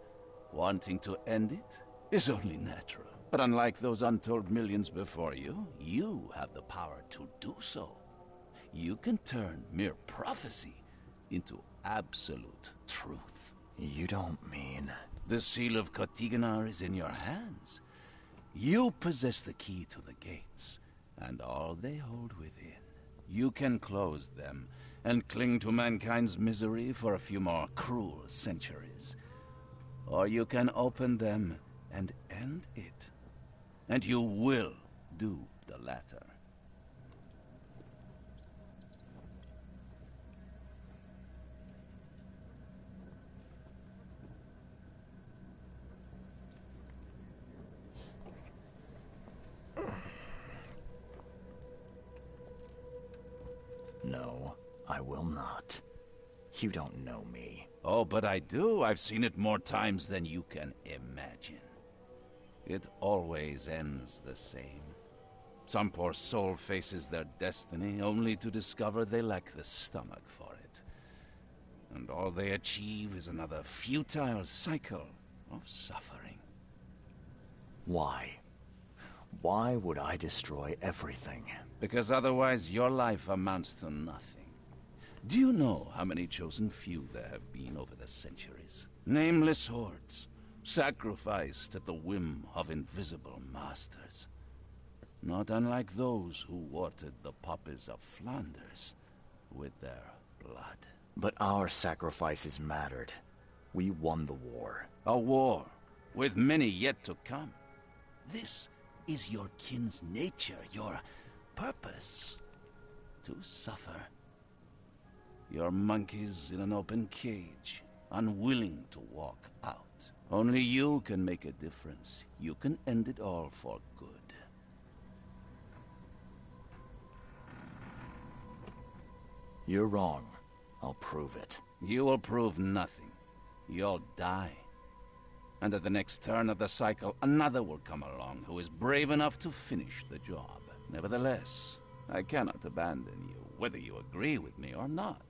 Wanting to end it is only natural. But unlike those untold millions before you, you have the power to do so. You can turn mere prophecy into absolute truth. You don't mean... The seal of Kotiganar is in your hands. You possess the key to the gates, and all they hold within. You can close them, and cling to mankind's misery for a few more cruel centuries. Or you can open them and end it. And you will do the latter. No, I will not. You don't know me. Oh, but I do. I've seen it more times than you can imagine. It always ends the same. Some poor soul faces their destiny only to discover they lack the stomach for it. And all they achieve is another futile cycle of suffering. Why? Why would I destroy everything? Because otherwise your life amounts to nothing. Do you know how many chosen few there have been over the centuries? Nameless hordes, sacrificed at the whim of invisible masters. Not unlike those who watered the poppies of Flanders with their blood. But our sacrifices mattered. We won the war. A war, with many yet to come. This is your kin's nature, your purpose. To suffer. You're monkeys in an open cage, unwilling to walk out. Only you can make a difference. You can end it all for good. You're wrong. I'll prove it. You will prove nothing. you'll die. And at the next turn of the cycle, another will come along who is brave enough to finish the job. Nevertheless, I cannot abandon you, whether you agree with me or not.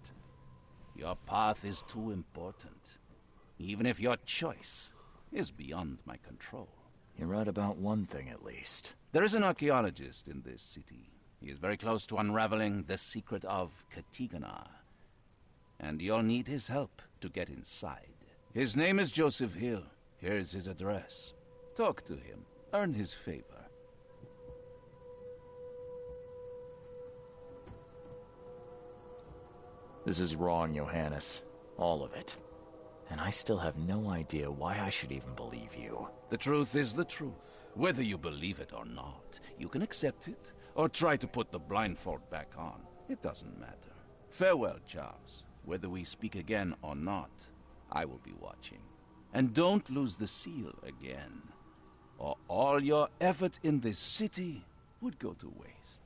Your path is too important, even if your choice is beyond my control. You're right about one thing, at least. There is an archaeologist in this city. He is very close to unraveling the secret of Katigana, and you'll need his help to get inside. His name is Joseph Hill. Here's his address. Talk to him. Earn his favor. This is wrong, Johannes. All of it. And I still have no idea why I should even believe you. The truth is the truth. Whether you believe it or not, you can accept it, or try to put the blindfold back on. It doesn't matter. Farewell, Charles. Whether we speak again or not, I will be watching. And don't lose the seal again, or all your effort in this city would go to waste.